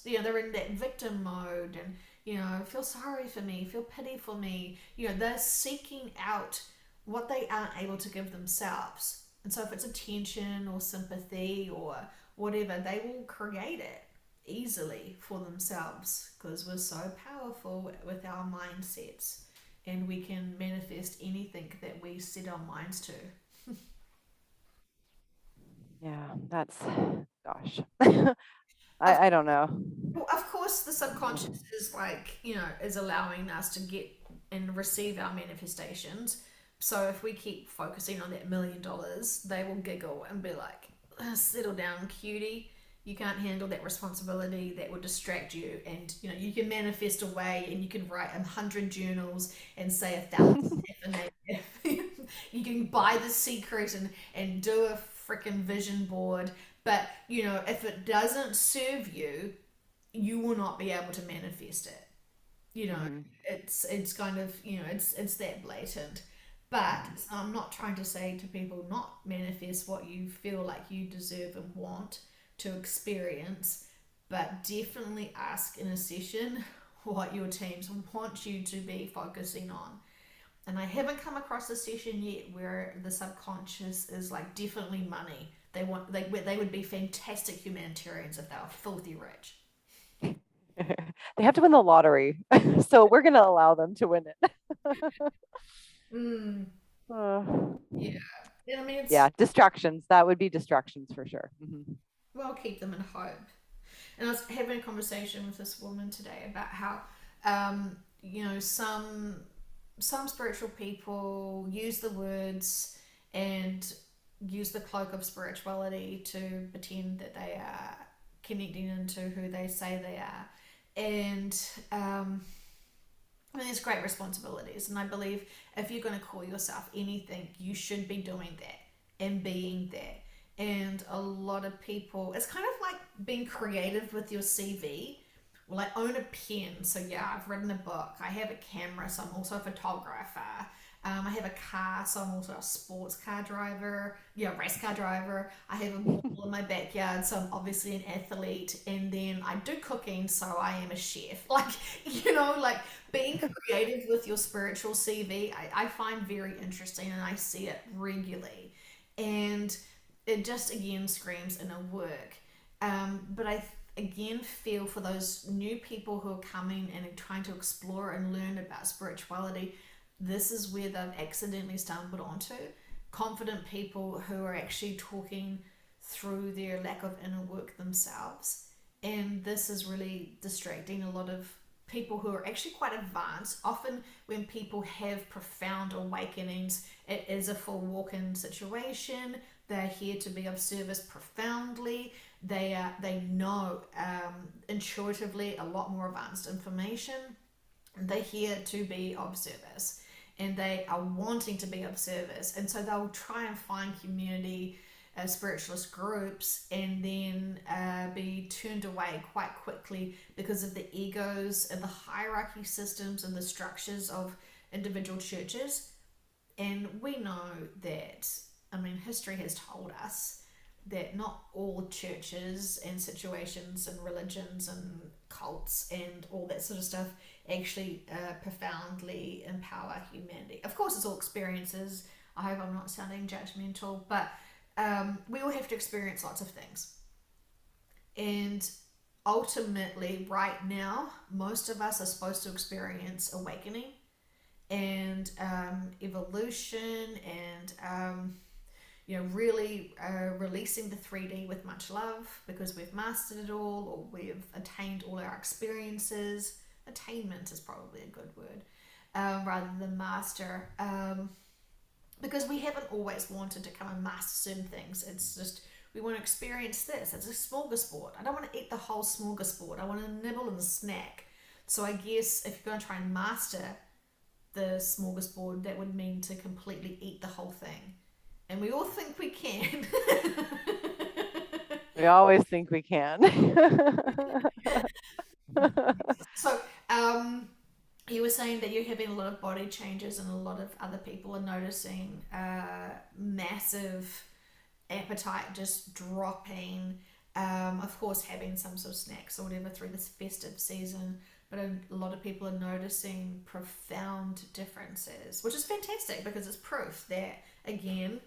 they're in that victim mode and feel sorry for me, feel pity for me. They're seeking out what they aren't able to give themselves. And so if it's attention or sympathy or whatever, they will create it easily for themselves because we're so powerful with our mindsets and we can manifest anything that we set our minds to. yeah, that's, gosh, Of I don't know. Well, of course, the subconscious is like, is allowing us to get and receive our manifestations. So if we keep focusing on that $1 million, they will giggle and be like, settle down, cutie. You can't handle that responsibility. That will distract you. And, you can manifest away and you can write 100 journals and say 1,000 you can buy The Secret and do a freaking vision board. But, if it doesn't serve you, you will not be able to manifest it. You know, Hmm. it's kind of it's that blatant. But I'm not trying to say to people not manifest what you feel like you deserve and want to experience, but definitely ask in a session what your teams want you to be focusing on. And I haven't come across a session yet where the subconscious is like definitely money. They would be fantastic humanitarians if they were filthy rich. They have to win the lottery. So we're going to allow them to win it. Mm, Uh, yeah. Yeah, I mean, yeah, distractions. That would be distractions for sure. Hmm. well, keep them in hope. And I was having a conversation with this woman today about how, some spiritual people use the words and use the cloak of spirituality to pretend that they are connecting into who they say they are. And I mean, there's great responsibilities, and I believe if you're going to call yourself anything, you should be doing that and being that. And a lot of people, it's kind of like being creative with your CV. Well, I own a pen, so yeah, I've written a book. I have a camera, so I'm also a photographer. I have a car, so I'm also a sports car driver, race car driver. I have a pool in my backyard, so I'm obviously an athlete. And then I do cooking, so I am a chef. Like, like being creative with your spiritual CV, I find very interesting and I see it regularly. And it just again screams inner work. But I again feel for those new people who are coming and are trying to explore and learn about spirituality, this is where they've accidentally stumbled onto. Confident people who are actually talking through their lack of inner work themselves. And this is really distracting a lot of people who are actually quite advanced. Often, when people have profound awakenings, it is a full walk in situation. They're here to be of service profoundly. They know intuitively a lot more advanced information. They're here to be of service, and they are wanting to be of service, and so they'll try and find community, spiritualist groups, and then be turned away quite quickly because of the egos and the hierarchy systems and the structures of individual churches. And we know that, I mean, history has told us that not all churches and situations and religions and cults and all that sort of stuff actually profoundly empower humanity. Of course, it's all experiences. I hope I'm not sounding judgmental, but we all have to experience lots of things. And ultimately, right now, most of us are supposed to experience awakening and evolution and really releasing the 3D with much love because we've mastered it all or we've attained all our experiences. Attainment is probably a good word rather than master, because we haven't always wanted to come and master certain things. It's just we want to experience this. It's a smorgasbord. I don't want to eat the whole smorgasbord. I want to nibble and snack. So I guess if you're going to try and master the smorgasbord, that would mean to completely eat the whole thing. And we all think we can. We always think we can. So, you were saying that you're having a lot of body changes, and a lot of other people are noticing massive appetite just dropping. Of course, having some sort of snacks or whatever through this festive season, but a lot of people are noticing profound differences, which is fantastic because it's proof that, again,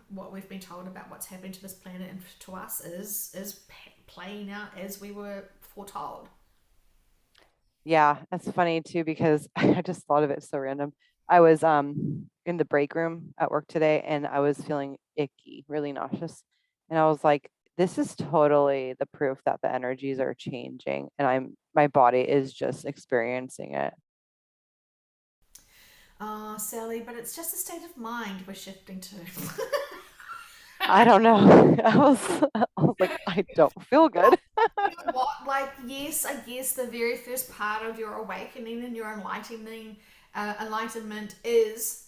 what we've been told about what's happening to this planet and to us is playing out as we were foretold. Yeah, that's funny too because I just thought of it so random. I was in the break room at work today and I was feeling icky, really nauseous. And I was like, this is totally the proof that the energies are changing and my body is just experiencing it. Oh, Sally, but it's just a state of mind we're shifting to. I don't know. I was like, I don't feel good. You know what? Like, yes, I guess the very first part of your awakening and your enlightenment is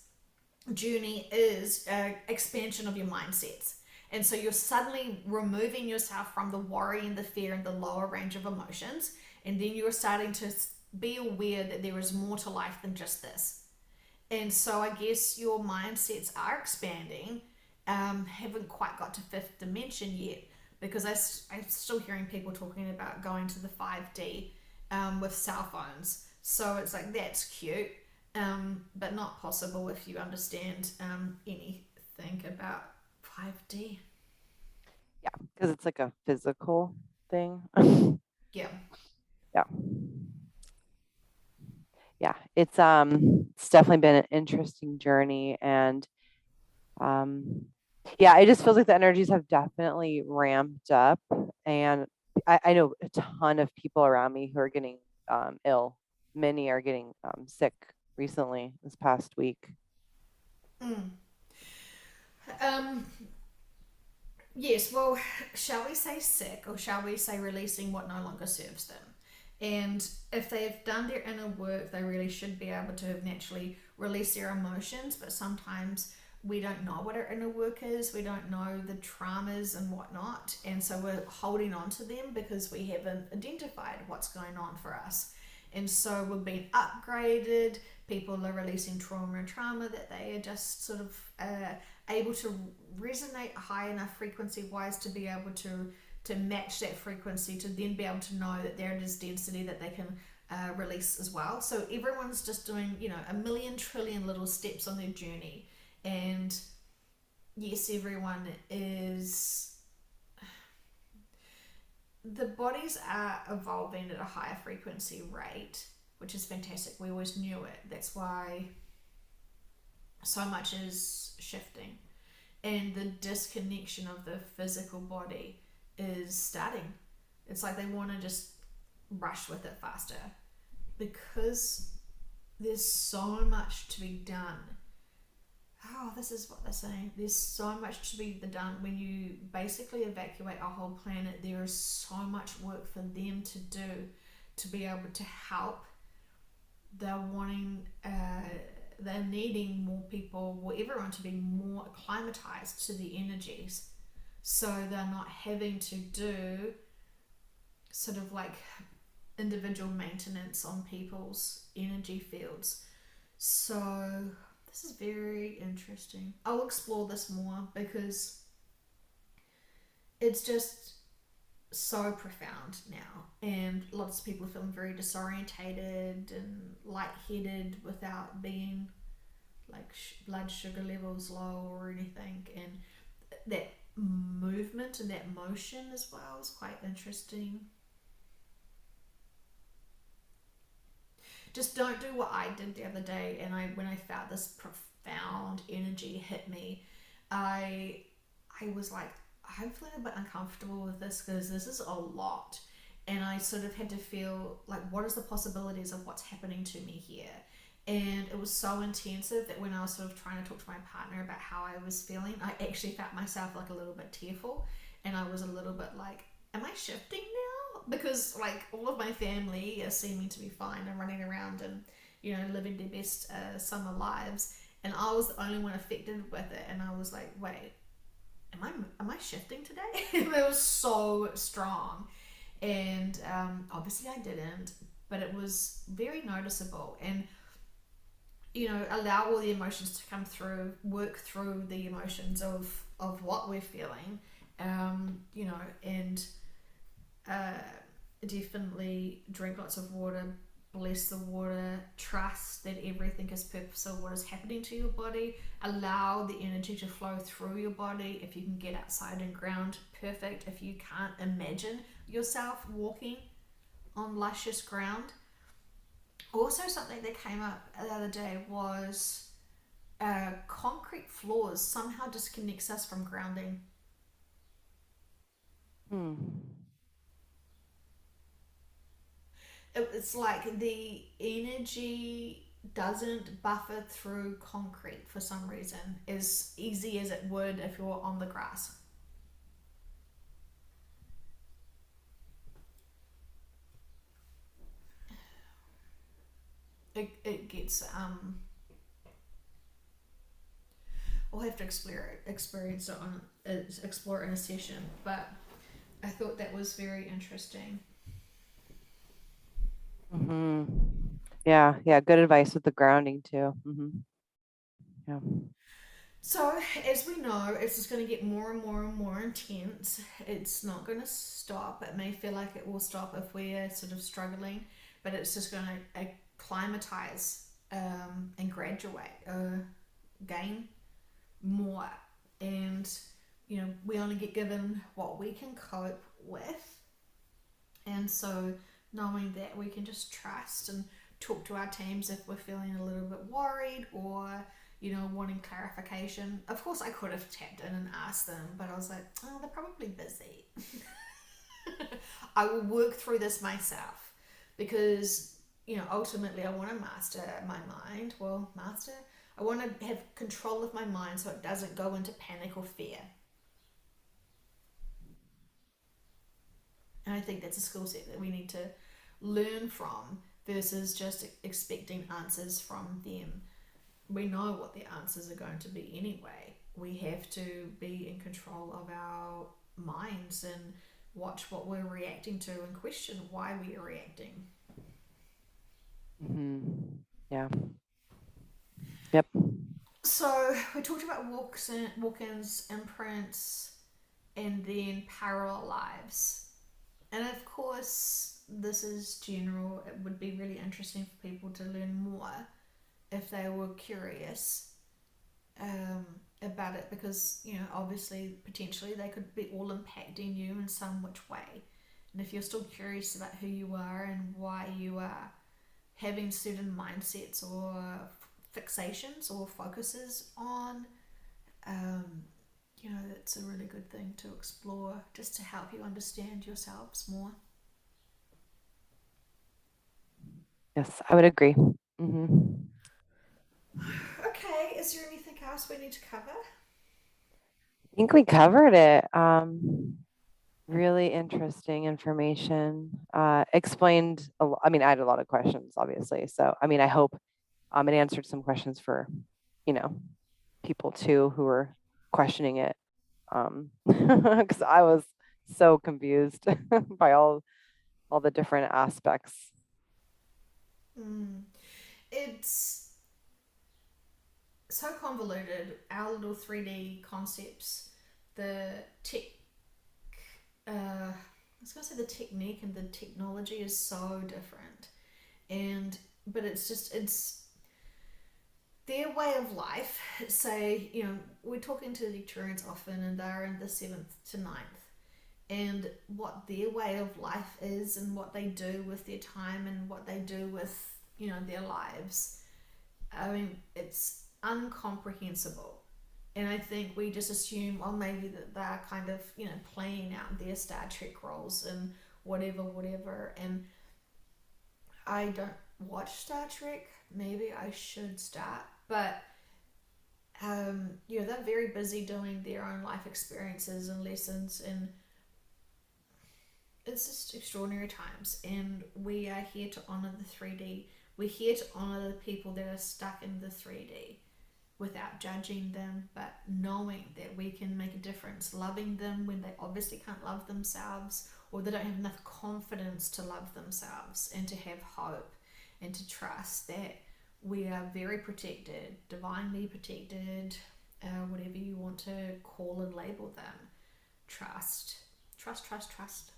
journey is expansion of your mindsets. And so you're suddenly removing yourself from the worry and the fear and the lower range of emotions. And then you're starting to be aware that there is more to life than just this. And so I guess your mindsets are expanding. Haven't quite got to fifth dimension yet because I'm still hearing people talking about going to the 5D with cell phones. So it's like, that's cute, but not possible if you understand anything about 5D. Yeah, because it's like a physical thing. Yeah. Yeah. Yeah. It's definitely been an interesting journey and um yeah, it just feels like the energies have definitely ramped up and I know a ton of people around me who are getting ill. Many are getting sick recently this past week. Mm. Um, Yes, well, shall we say sick or shall we say releasing what no longer serves them? And if they've done their inner work, they really should be able to have naturally released their emotions. But sometimes we don't know what our inner work is, we don't know the traumas and whatnot. And so we're holding on to them because we haven't identified what's going on for us. And so we're being upgraded. People are releasing trauma and trauma that they are just sort of able to resonate high enough frequency wise to be able to match that frequency to then be able to know that there is density that they can release as well. So everyone's just doing a million trillion little steps on their journey, and yes, everyone is. The bodies are evolving at a higher frequency rate, which is fantastic. We always knew it. That's why so much is shifting, and the disconnection of the physical body is starting. It's like they want to just rush with it faster because there's so much to be done. Oh, this is what they're saying. There's so much to be done when you basically evacuate a whole planet. There is so much work for them to do to be able to help. They're wanting, they're needing more people, or everyone to be more acclimatized to the energies, so they're not having to do sort of like individual maintenance on people's energy fields. So this is very interesting. I'll explore this more because it's just so profound now, and lots of people are feeling very disorientated and lightheaded without being like blood sugar levels low or anything, and that movement and that motion as well is quite interesting. Just don't do what I did the other day, and I when I felt this profound energy hit me, I I was like, I'm feeling a bit uncomfortable with this because this is a lot. And I sort of had to feel like, what is the possibilities of what's happening to me here? And it was so intensive that when I was sort of trying to talk to my partner about how I was feeling, I actually felt myself like a little bit tearful. And I was a little bit like, am I shifting now? Because like all of my family are seeming to be fine and running around and, living their best summer lives. And I was the only one affected with it. And I was like, wait, am I shifting today? It was so strong, and obviously I didn't, but it was very noticeable. And allow all the emotions to come through, work through the emotions of what we're feeling, and uh, definitely drink lots of water, bless the water, trust that everything is purposeful, what is happening to your body, allow the energy to flow through your body. If you can get outside and ground, perfect. If you can't, imagine yourself walking on luscious ground. Also, something that came up the other day was concrete floors somehow disconnects us from grounding. Hmm. It's like the energy doesn't buffer through concrete for some reason as easy as it would if you're on the grass. It gets we'll have to experience it on explore it in a session, but I thought that was very interesting. Hmm. Yeah, yeah, good advice with the grounding too. Yeah. So, as we know, it's just going to get more and more and more intense. It's not going to stop. It may feel like it will stop if we're sort of struggling, but it's just going to acclimatize and graduate, gain more. And, we only get given what we can cope with. And so, knowing that we can just trust and talk to our teams if we're feeling a little bit worried or wanting clarification. Of course, I could have tapped in and asked them, but I was like, oh, they're probably busy. I will work through this myself because, ultimately I want to master my mind. Well, master, I want to have control of my mind so it doesn't go into panic or fear. And I think that's a skill set that we need to learn from versus just expecting answers from them. We know what the answers are going to be anyway. We have to be in control of our minds and watch what we're reacting to and question why we are reacting. Hmm. Yeah. Yep. So we talked about walk-ins, imprints, and then parallel lives. And of course, this is general. It would be really interesting for people to learn more if they were curious um, about it because obviously potentially they could be all impacting you in some which way, and if you're still curious about who you are and why you are having certain mindsets or fixations or focuses on it's a really good thing to explore just to help you understand yourselves more. Yes, I would agree. Hmm. Okay, is there anything else we need to cover? I think we covered it. Really interesting information. Explained, I mean, I had a lot of questions, obviously. So, I mean, I hope it answered some questions for, you know, people too who were questioning it. Because I was so confused by all the different aspects. Mm. It's so convoluted. Our little 3D concepts, the tech, I was gonna say the technique and the technology is so different, and but it's their way of life. Say, we're talking to lecturers often, and they're in the seventh to ninth, and what their way of life is, and what they do with their time, and what they do with their lives. I mean, it's incomprehensible. And I think we just assume, oh, maybe that they're kind of, playing out their Star Trek roles and whatever, whatever. And I don't watch Star Trek. Maybe I should start. But, they're very busy doing their own life experiences and lessons. And it's just extraordinary times. And we are here to honor the 3D. We're here to honor the people that are stuck in the 3D without judging them, but knowing that we can make a difference, loving them when they obviously can't love themselves or they don't have enough confidence to love themselves, and to have hope and to trust that we are very protected, divinely protected, whatever you want to call and label them. Trust, trust, trust, trust.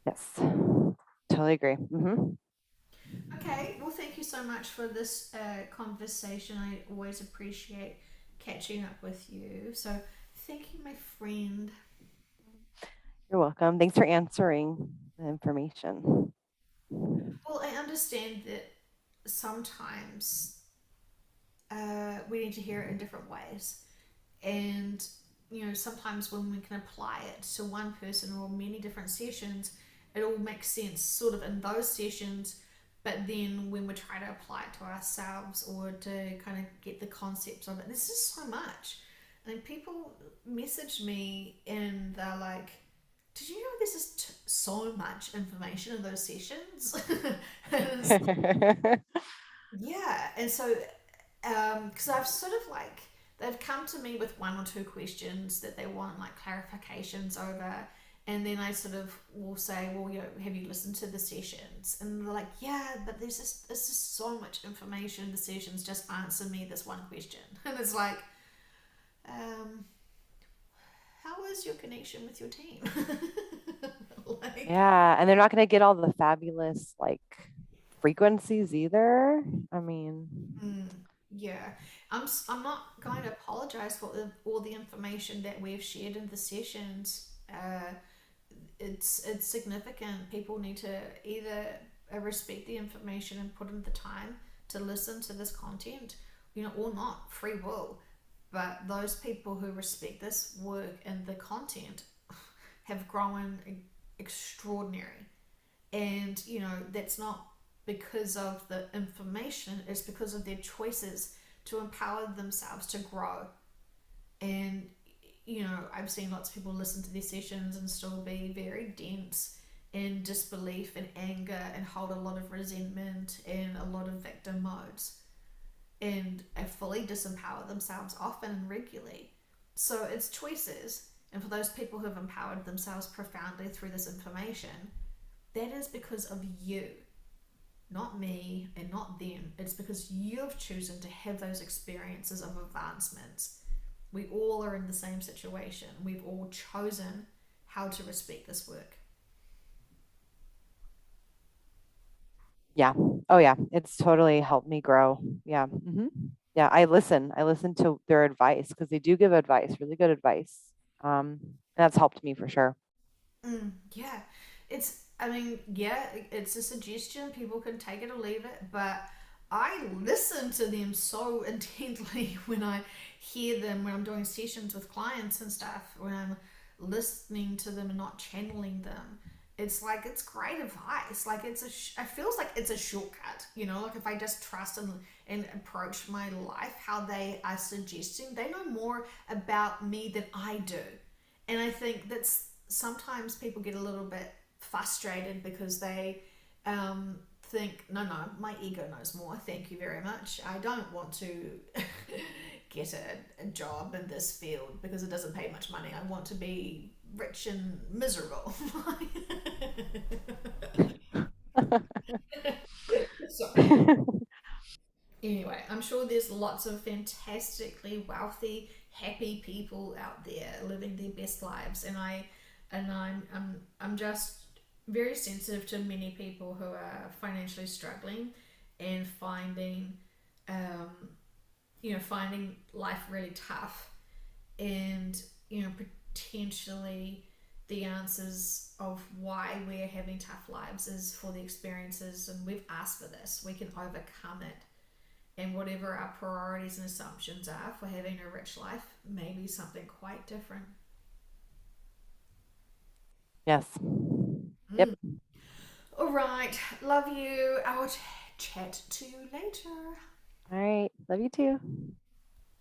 Yes, totally agree. Okay, well, thank you so much for this conversation. I always appreciate catching up with you. So, thank you, my friend. You're welcome. Thanks for answering the information. Well, I understand that sometimes we need to hear it in different ways. And, sometimes when we can apply it to one person or many different sessions, it all makes sense sort of in those sessions. But then when we try to apply it to ourselves or to kind of get the concepts of it, there's just so much. And people message me and they're like, did you know there's just so much information in those sessions? And yeah, and so because I've sort of like they've come to me with one or two questions that they want like clarifications over, and then I sort of will say, well, have you listened to the sessions? And they're like, yeah, but there's just so much information. The sessions just answer me this one question, and it's like, um, how is your connection with your team? Like, Yeah, and they're not going to get all the fabulous like frequencies either. I mean, mm, yeah, I'm not going to apologize for all the information that we've shared in the sessions. It's significant. People need to either respect the information and put in the time to listen to this content, or not. Free will. But those people who respect this work and the content have grown extraordinary. And that's not because of the information, it's because of their choices to empower themselves to grow. And I've seen lots of people listen to these sessions and still be very dense in disbelief and anger and hold a lot of resentment and a lot of victim modes, and fully disempower themselves often and regularly. So it's choices. And for those people who have empowered themselves profoundly through this information, that is because of you, not me and not them. It's because you've chosen to have those experiences of advancements. We all are in the same situation. We've all chosen how to respect this work. yeah. Oh yeah, it's totally helped me grow. Yeah. Yeah, I listen to their advice because they do give advice, really good advice. That's helped me for sure. Yeah, I mean, yeah, it's a suggestion. People can take it or leave it, but I listen to them so intently when I hear them, when I'm doing sessions with clients and stuff, when I'm listening to them and not channeling them. it's like it's great advice. Like it feels like it's a shortcut, you know. Like if I just trust and approach my life how they are suggesting, they know more about me than I do, and I think that's sometimes people get a little bit frustrated because they think, no, no, my ego knows more. Thank you very much. I don't want to get a job in this field because it doesn't pay much money. I want to be rich and miserable. So, anyway, I'm sure there's lots of fantastically wealthy, happy people out there living their best lives, and I'm just very sensitive to many people who are financially struggling and um, finding life really tough, and potentially the answers of why we're having tough lives is for the experiences, and we've asked for this. We can overcome it, and whatever our priorities and assumptions are for having a rich life may be something quite different. Yes. Yep. Mm. All right, love you. I'll chat to you later. All right. Love you too.